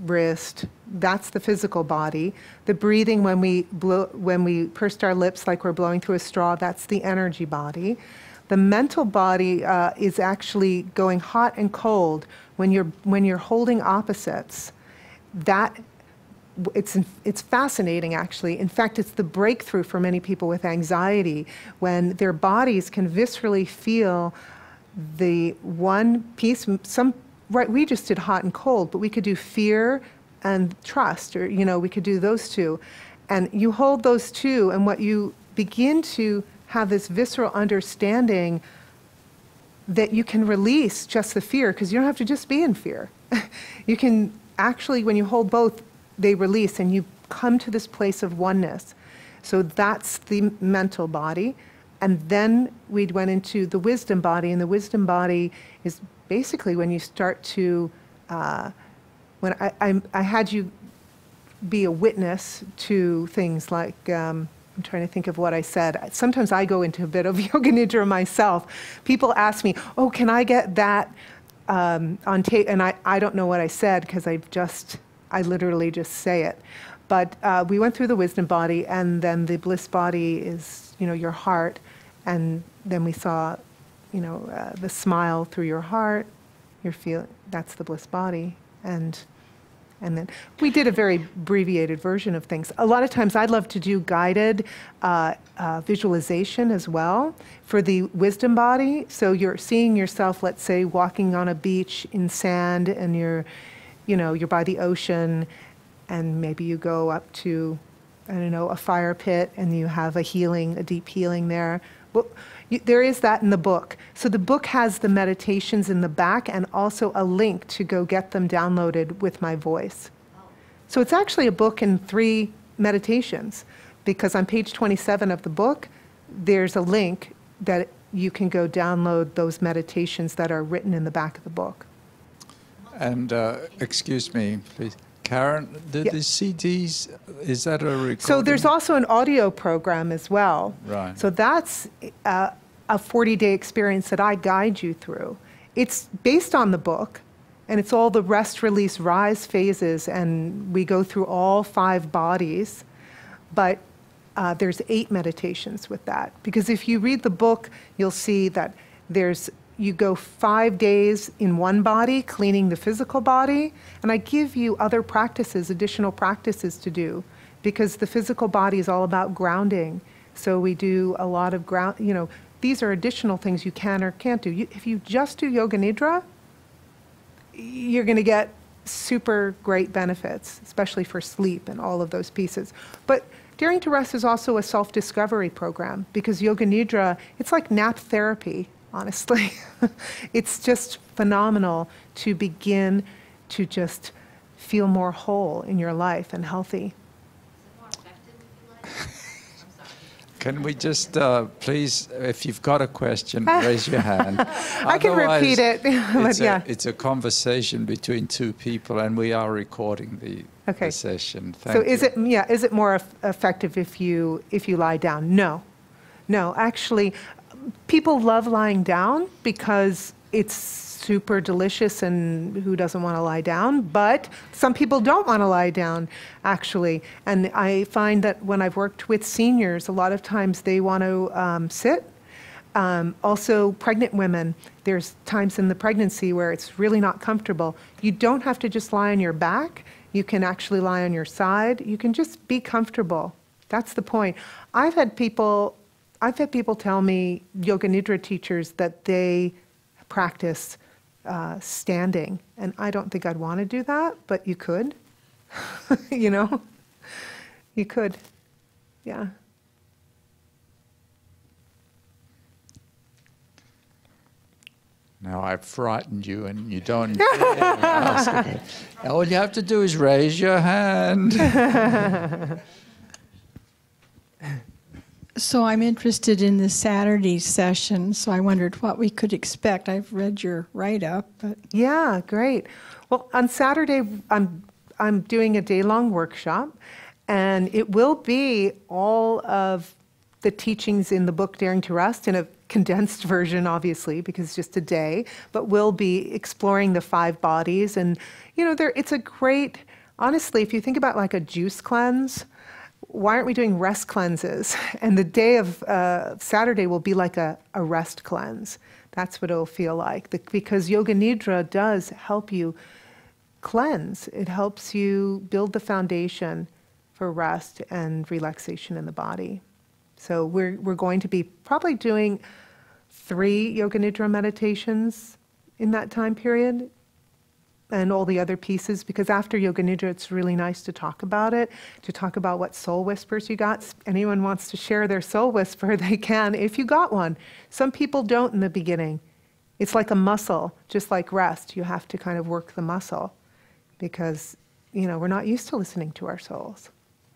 wrist, that's the physical body. The breathing when we pursed our lips like we're blowing through a straw, that's the energy body. The mental body is actually going hot and cold when you're holding opposites. It's fascinating, actually. In fact, it's the breakthrough for many people with anxiety, when their bodies can viscerally feel the one piece. Right, we just did hot and cold, but we could do fear and trust, or, you know, we could do those two. And you hold those two, and what you begin to have this visceral understanding that you can release just the fear, because you don't have to just be in fear. You can actually, when you hold both, they release, and you come to this place of oneness. So that's the mental body. And then we went into the wisdom body, and the wisdom body is basically when you start to, when I had you be a witness to things like, I'm trying to think of what I said. Sometimes I go into a bit of Yoga Nidra myself. People ask me, oh, can I get that on tape? And I don't know what I said, because I literally just say it. But we went through the wisdom body, and then the bliss body is, you know, your heart. And then we saw, you know, the smile through your heart. That's the bliss body. And then we did a very abbreviated version of things. A lot of times I'd love to do guided visualization as well for the wisdom body. So you're seeing yourself, let's say, walking on a beach in sand, and you're by the ocean, and maybe you go up to, I don't know, a fire pit, and you have a deep healing there. Well, there is that in the book. So the book has the meditations in the back, and also a link to go get them downloaded with my voice. So it's actually a book in 3 meditations, because on page 27 of the book, there's a link that you can go download those meditations that are written in the back of the book. And excuse me, please. Karen, the CDs, is that a recording? So there's also an audio program as well. Right. So that's a 40-day experience that I guide you through. It's based on the book, and it's all the rest, release, rise phases, and we go through all 5 bodies. But there's 8 meditations with that. Because if you read the book, you'll see that you go 5 days in one body, cleaning the physical body, and I give you other practices, additional practices to do, because the physical body is all about grounding. So we do a lot of these are additional things you can or can't do. If you just do Yoga Nidra, you're going to get super great benefits, especially for sleep and all of those pieces. But Daring to Rest is also a self-discovery program, because Yoga Nidra, it's like nap therapy. Honestly, it's just phenomenal to begin to just feel more whole in your life and healthy. Is it more effective if you like? I'm sorry. Can we just, please, if you've got a question, raise your hand. I can repeat it, but yeah. It's a conversation between two people, and we are recording the session. Thank you. Is it more effective if you lie down? No. Actually, people love lying down because it's super delicious, and who doesn't want to lie down? But some people don't want to lie down, actually. And I find that when I've worked with seniors, a lot of times they want to sit. Also, pregnant women, there's times in the pregnancy where it's really not comfortable. You don't have to just lie on your back. You can actually lie on your side. You can just be comfortable. That's the point. I've had people tell me, Yoga Nidra teachers, that they practice standing, and I don't think I'd want to do that, but you could. You could. Yeah. Now I've frightened you, and you don't dare ask it. All you have to do is raise your hand. So I'm interested in the Saturday session, so I wondered what we could expect. I've read your write-up, but... Yeah, great. Well, on Saturday, I'm doing a day-long workshop, and it will be all of the teachings in the book Daring to Rest in a condensed version, obviously, because it's just a day, but we'll be exploring the 5 bodies. And, it's a great, honestly, if you think about like a juice cleanse, why aren't we doing rest cleanses? And the day of Saturday will be like a rest cleanse. That's what it'll feel like. Because Yoga Nidra does help you cleanse. It helps you build the foundation for rest and relaxation in the body. So we're going to be probably doing 3 Yoga Nidra meditations in that time period, and all the other pieces, because after Yoga Nidra, it's really nice to talk about it, to talk about what soul whispers you got. Anyone wants to share their soul whisper, they can, if you got one. Some people don't in the beginning. It's like a muscle, just like rest. You have to kind of work the muscle, because, we're not used to listening to our souls.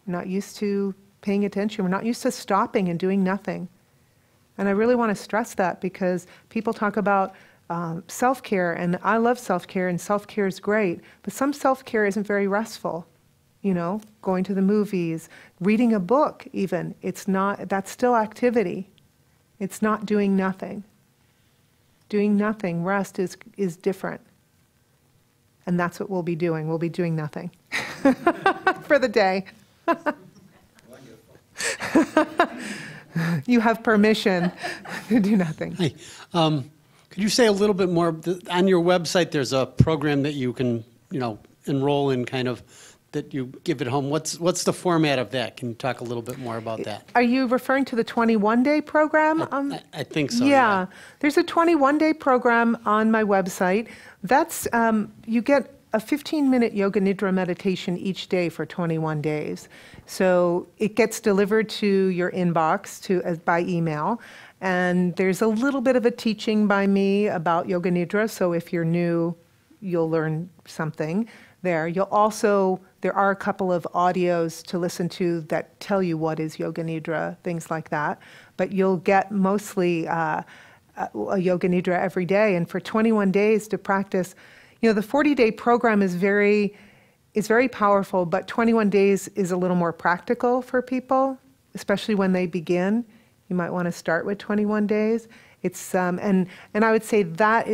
We're not used to paying attention. We're not used to stopping and doing nothing. And I really want to stress that, because people talk about self-care, and I love self-care, and self-care is great, but some self-care isn't very restful. Going to the movies, reading a book even, that's still activity. It's not doing nothing. Doing nothing, rest is different. And that's what we'll be doing. We'll be doing nothing for the day. You have permission to do nothing. Hi. Could you say a little bit more? On your website, there's a program that you can, enroll in, kind of, that you give at home. What's the format of that? Can you talk a little bit more about that? Are you referring to the 21-day program? I think so. Yeah. There's a 21-day program on my website. That's you get a 15-minute Yoga Nidra meditation each day for 21 days. So it gets delivered to your inbox by email. And there's a little bit of a teaching by me about Yoga Nidra, so if you're new, you'll learn something there. There are a couple of audios to listen to that tell you what is Yoga Nidra, things like that. But you'll get mostly a Yoga Nidra every day. And for 21 days to practice, the 40-day program is very powerful, but 21 days is a little more practical for people, especially when they begin. You might want to start with 21 days. It's and I would say that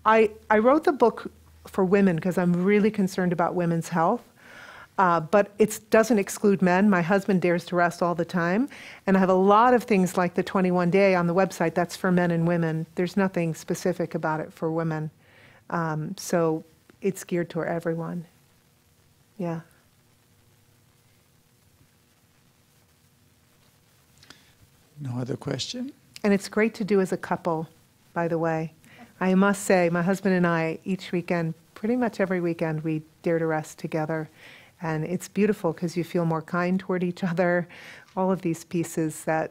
I wrote the book for women because I'm really concerned about women's health. But it doesn't exclude men. My husband dares to rest all the time. And I have a lot of things like the 21-day on the website. That's for men and women. There's nothing specific about it for women. So it's geared toward everyone. Yeah. No other question? And it's great to do as a couple, by the way. I must say, my husband and I, each weekend, pretty much every weekend, we dare to rest together. And it's beautiful because you feel more kind toward each other. All of these pieces that,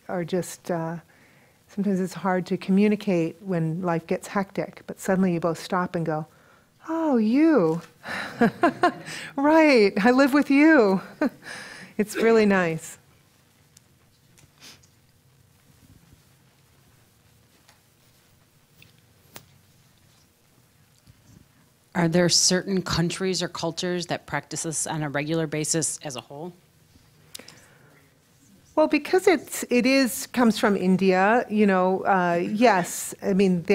are just, sometimes it's hard to communicate when life gets hectic, but suddenly you both stop and go, oh, you. Right, I live with you. It's really nice. Are there certain countries or cultures that practice this on a regular basis as a whole? Well, because comes from India, yes. I mean,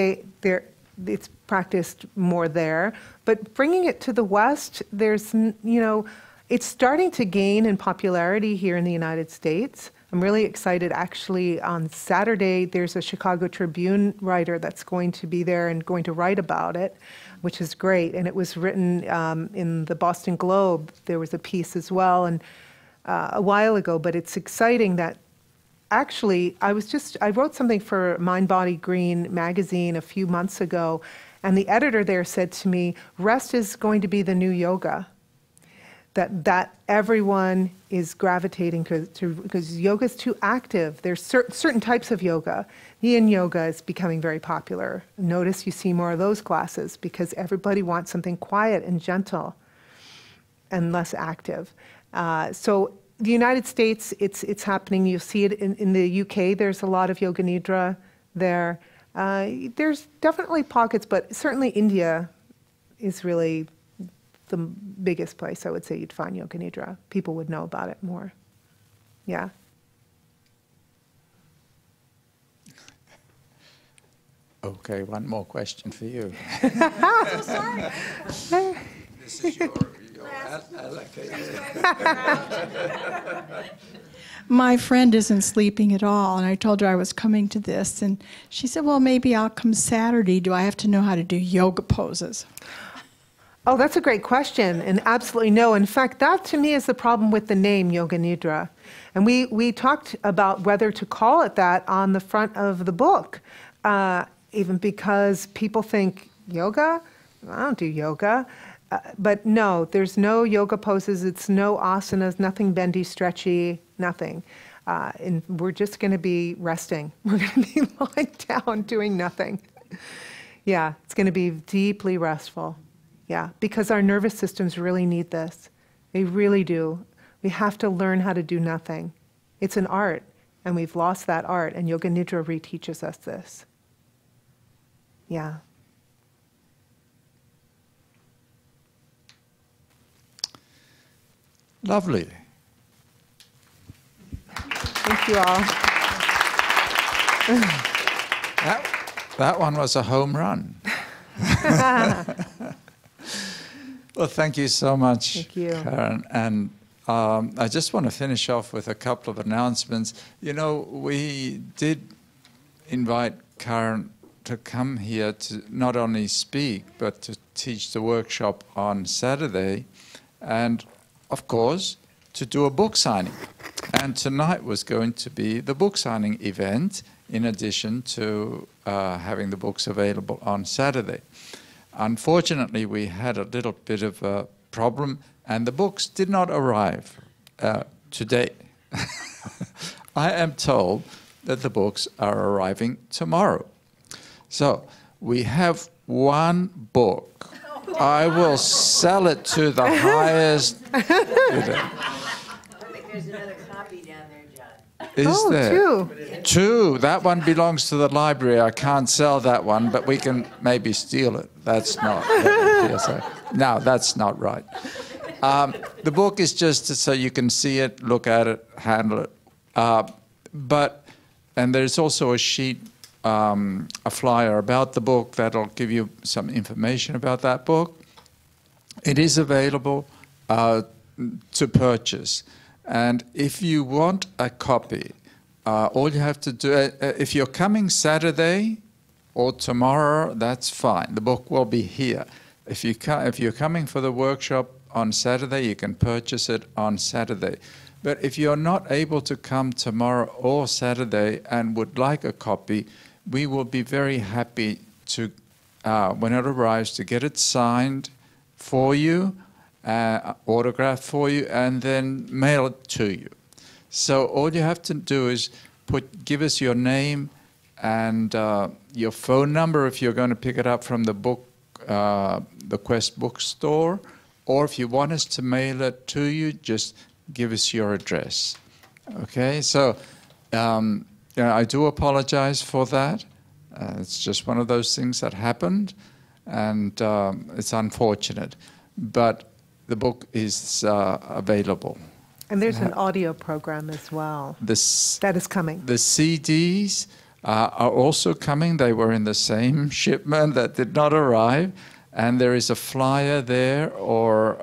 it's practiced more there. But bringing it to the West, it's starting to gain in popularity here in the United States. I'm really excited. Actually, on Saturday, there's a Chicago Tribune writer that's going to be there and going to write about it, which is great. And it was written in the Boston Globe. There was a piece as well, and a while ago. But it's exciting that actually I wrote something for Mind Body Green magazine a few months ago, and the editor there said to me, "Rest is going to be the new yoga." That everyone is gravitating to because yoga is too active. There's certain types of yoga. Yin yoga is becoming very popular. Notice you see more of those classes because everybody wants something quiet and gentle and less active. So the United States, it's happening. You see it in the UK. There's a lot of yoga nidra there. There's definitely pockets, but certainly India is really the biggest place I would say you'd find yoga nidra. People would know about it more. Yeah. Okay, one more question for you. So sorry. This is your allocation. My friend isn't sleeping at all, and I told her I was coming to this, and she said, well, maybe I'll come Saturday. Do I have to know how to do yoga poses? Oh, that's a great question, and absolutely no. In fact, that to me is the problem with the name Yoga Nidra. And we talked about whether to call it that on the front of the book, even because people think, yoga? I don't do yoga. But no, there's no yoga poses, it's no asanas, nothing bendy, stretchy, nothing. And we're just going to be resting. We're going to be lying down doing nothing. Yeah, it's going to be deeply restful. Yeah, because our nervous systems really need this. They really do. We have to learn how to do nothing. It's an art, and we've lost that art, and Yoga Nidra reteaches us this. Yeah. Lovely. Thank you all. That one was a home run. Well, thank you so much, Thank you. Karen. And I just want to finish off with a couple of announcements. You know, we did invite Karen to come here to not only speak, but to teach the workshop on Saturday, and of course, to do a book signing. And tonight was going to be the book signing event, in addition to having the books available on Saturday. Unfortunately, we had a little bit of a problem, and the books did not arrive today. I am told that the books are arriving tomorrow. So we have one book. I will sell it to the highest bidder. There's another copy down there, John. Is there? Two. Two. That one belongs to the library. I can't sell that one, but we can maybe steal it. That's not. No, that's not right. The book is just so you can see it, look at it, handle it. And there's also a sheet, a flyer about the book that'll give you some information about that book. It is available to purchase. And if you want a copy, all you have to do, if you're coming Saturday or tomorrow, that's fine. The book will be here. If you're coming for the workshop on Saturday, you can purchase it on Saturday. But if you're not able to come tomorrow or Saturday and would like a copy, we will be very happy to, when it arrives, to get it signed for you, autographed for you, and then mail it to you. So all you have to do is give us your name and your phone number if you're going to pick it up from the Quest bookstore, or if you want us to mail it to you, just give us your address. Okay, so I do apologize for that. It's just one of those things that happened. and it's unfortunate. But the book is available. And there's an audio program as well that is coming. The CDs are also coming. They were in the same shipment that did not arrive. And there is a flyer there or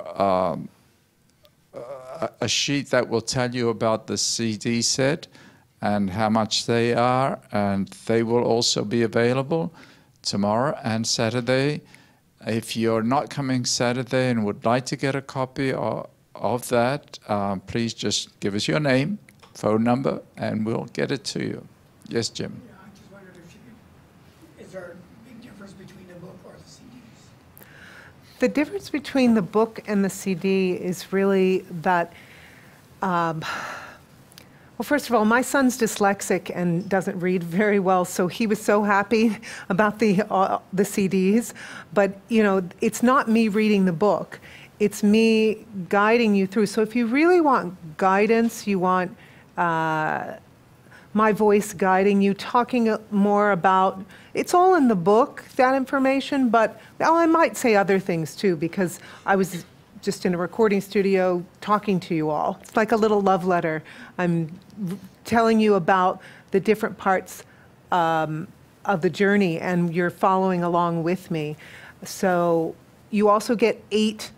a sheet that will tell you about the CD set and how much they are. And they will also be available tomorrow and Saturday. If you're not coming Saturday and would like to get a copy of that, please just give us your name, phone number, and we'll get it to you. Yes, Jim? Yeah, I just wondered is there a big difference between the book or the CDs? The difference between the book and the CD is really that, well, first of all, my son's dyslexic and doesn't read very well, so he was so happy about the CDs. But, you know, it's not me reading the book. It's me guiding you through. So if you really want guidance, you want my voice guiding you, talking more about, it's all in the book, that information, but well, I might say other things too, because I was just in a recording studio talking to you all. It's like a little love letter. I'm telling you about the different parts of the journey, and you're following along with me. So you also get 8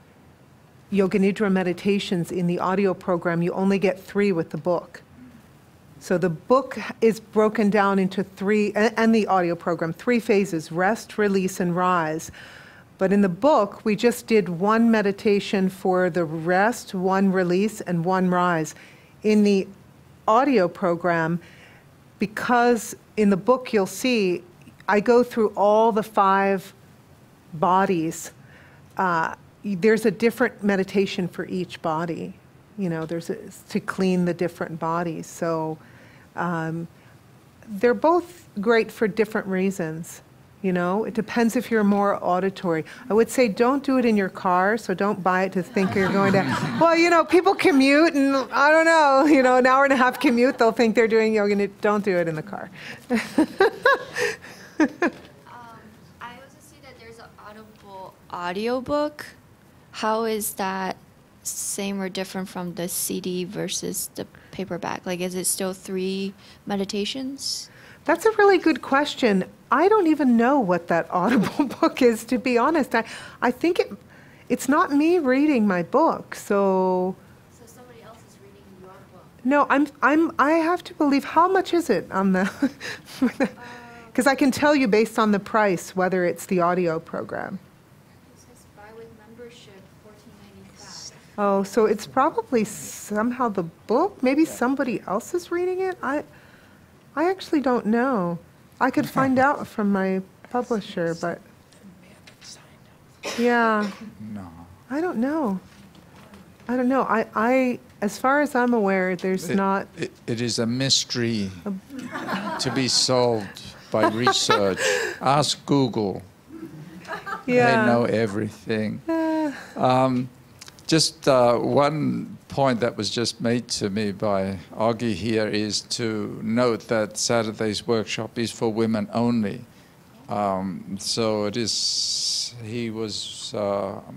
Yoga Nidra meditations in the audio program. You only get 3 with the book. So the book is broken down into 3, and the audio program, 3 phases: rest, release, and rise. But in the book, we just did 1 meditation for the rest, 1 release, and 1 rise. In the audio program, because in the book you'll see, I go through all the 5 bodies. There's a different meditation for each body. You know, to clean the different bodies. So they're both great for different reasons. You know, it depends if you're more auditory. I would say don't do it in your car, so don't buy it to think you're going to, well, you know, people commute and I don't know, you know, an hour and a half commute, they'll think they're doing yoga. Don't do it in the car. I also see that there's an Audible audiobook. How is that same or different from the CD versus the paperback? Like, is it still 3 meditations? That's a really good question. I don't even know what that Audible book is, to be honest. I think it's not me reading my book, so. So somebody else is reading your book. No, I have to believe. How much is it on the? Because I can tell you based on the price whether it's the audio program. It says buy with membership, $14.95. Oh, so it's probably somehow the book. Maybe somebody else is reading it. I actually don't know. I could find out from my publisher, but yeah. No. I don't know. I as far as I'm aware, there's not. It is a mystery to be solved by research. Ask Google. Yeah. They know everything. Just one point that was just made to me by Augie here is to note that Saturday's workshop is for women only. So it is, he was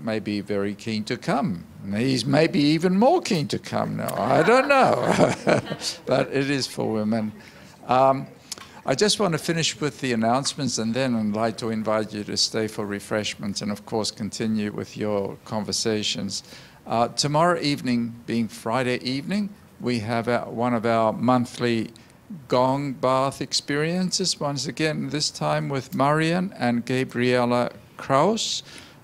maybe very keen to come. He's maybe even more keen to come now. I don't know. But it is for women. I just want to finish with the announcements, and then I'd like to invite you to stay for refreshments and, of course, continue with your conversations. Tomorrow evening, being Friday evening, we have one of our monthly gong bath experiences, once again, this time with Marian and Gabriela Kraus,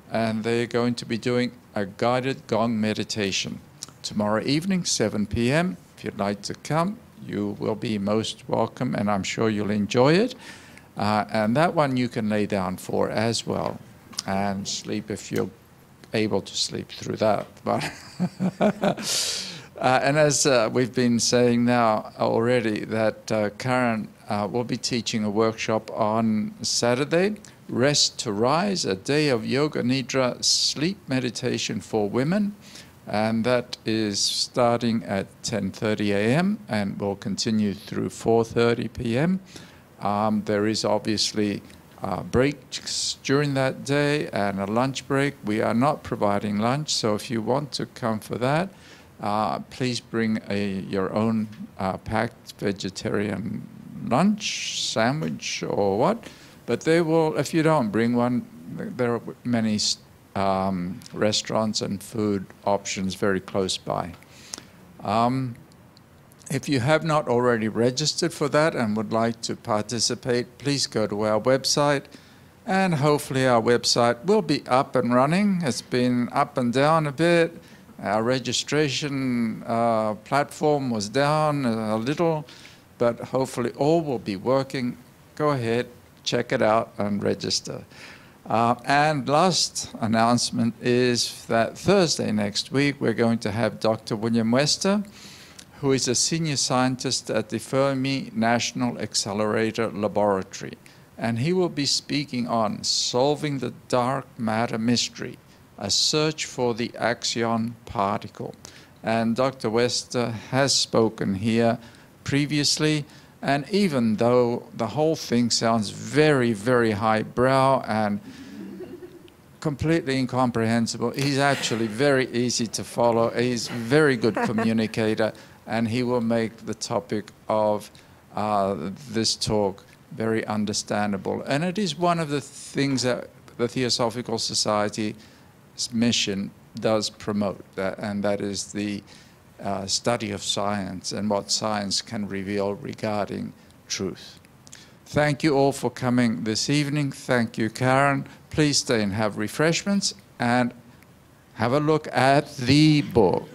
and they're going to be doing a guided gong meditation. Tomorrow evening, 7 p.m. If you'd like to come, you will be most welcome, and I'm sure you'll enjoy it. And that one you can lay down for as well and sleep if you're able to sleep through that. But and as we've been saying now already, that Karen will be teaching a workshop on Saturday, Rest to Rise, a day of Yoga Nidra sleep meditation for women. And that is starting at 10:30 a.m. and will continue through 4:30 p.m. There is obviously breaks during that day and a lunch break. We are not providing lunch, so if you want to come for that, please bring your own packed vegetarian lunch, sandwich, or what. But they will, if you don't bring one, there are many restaurants and food options very close by. If you have not already registered for that and would like to participate, please go to our website, and hopefully our website will be up and running. It's been up and down a bit. Our registration platform was down a little, but hopefully all will be working. Go ahead, check it out and register. And last announcement is that Thursday next week we're going to have Dr. William Wester, who is a senior scientist at the Fermi National Accelerator Laboratory. And he will be speaking on Solving the Dark Matter Mystery, a search for the axion particle. And Dr. Wester has spoken here previously, and even though the whole thing sounds very, very highbrow and completely incomprehensible, he's actually very easy to follow. He's a very good communicator, and he will make the topic of this talk very understandable. And it is one of the things that the Theosophical Society's mission does promote, and that is the study of science and what science can reveal regarding truth. Thank you all for coming this evening. Thank you, Karen. Please stay and have refreshments and have a look at the book.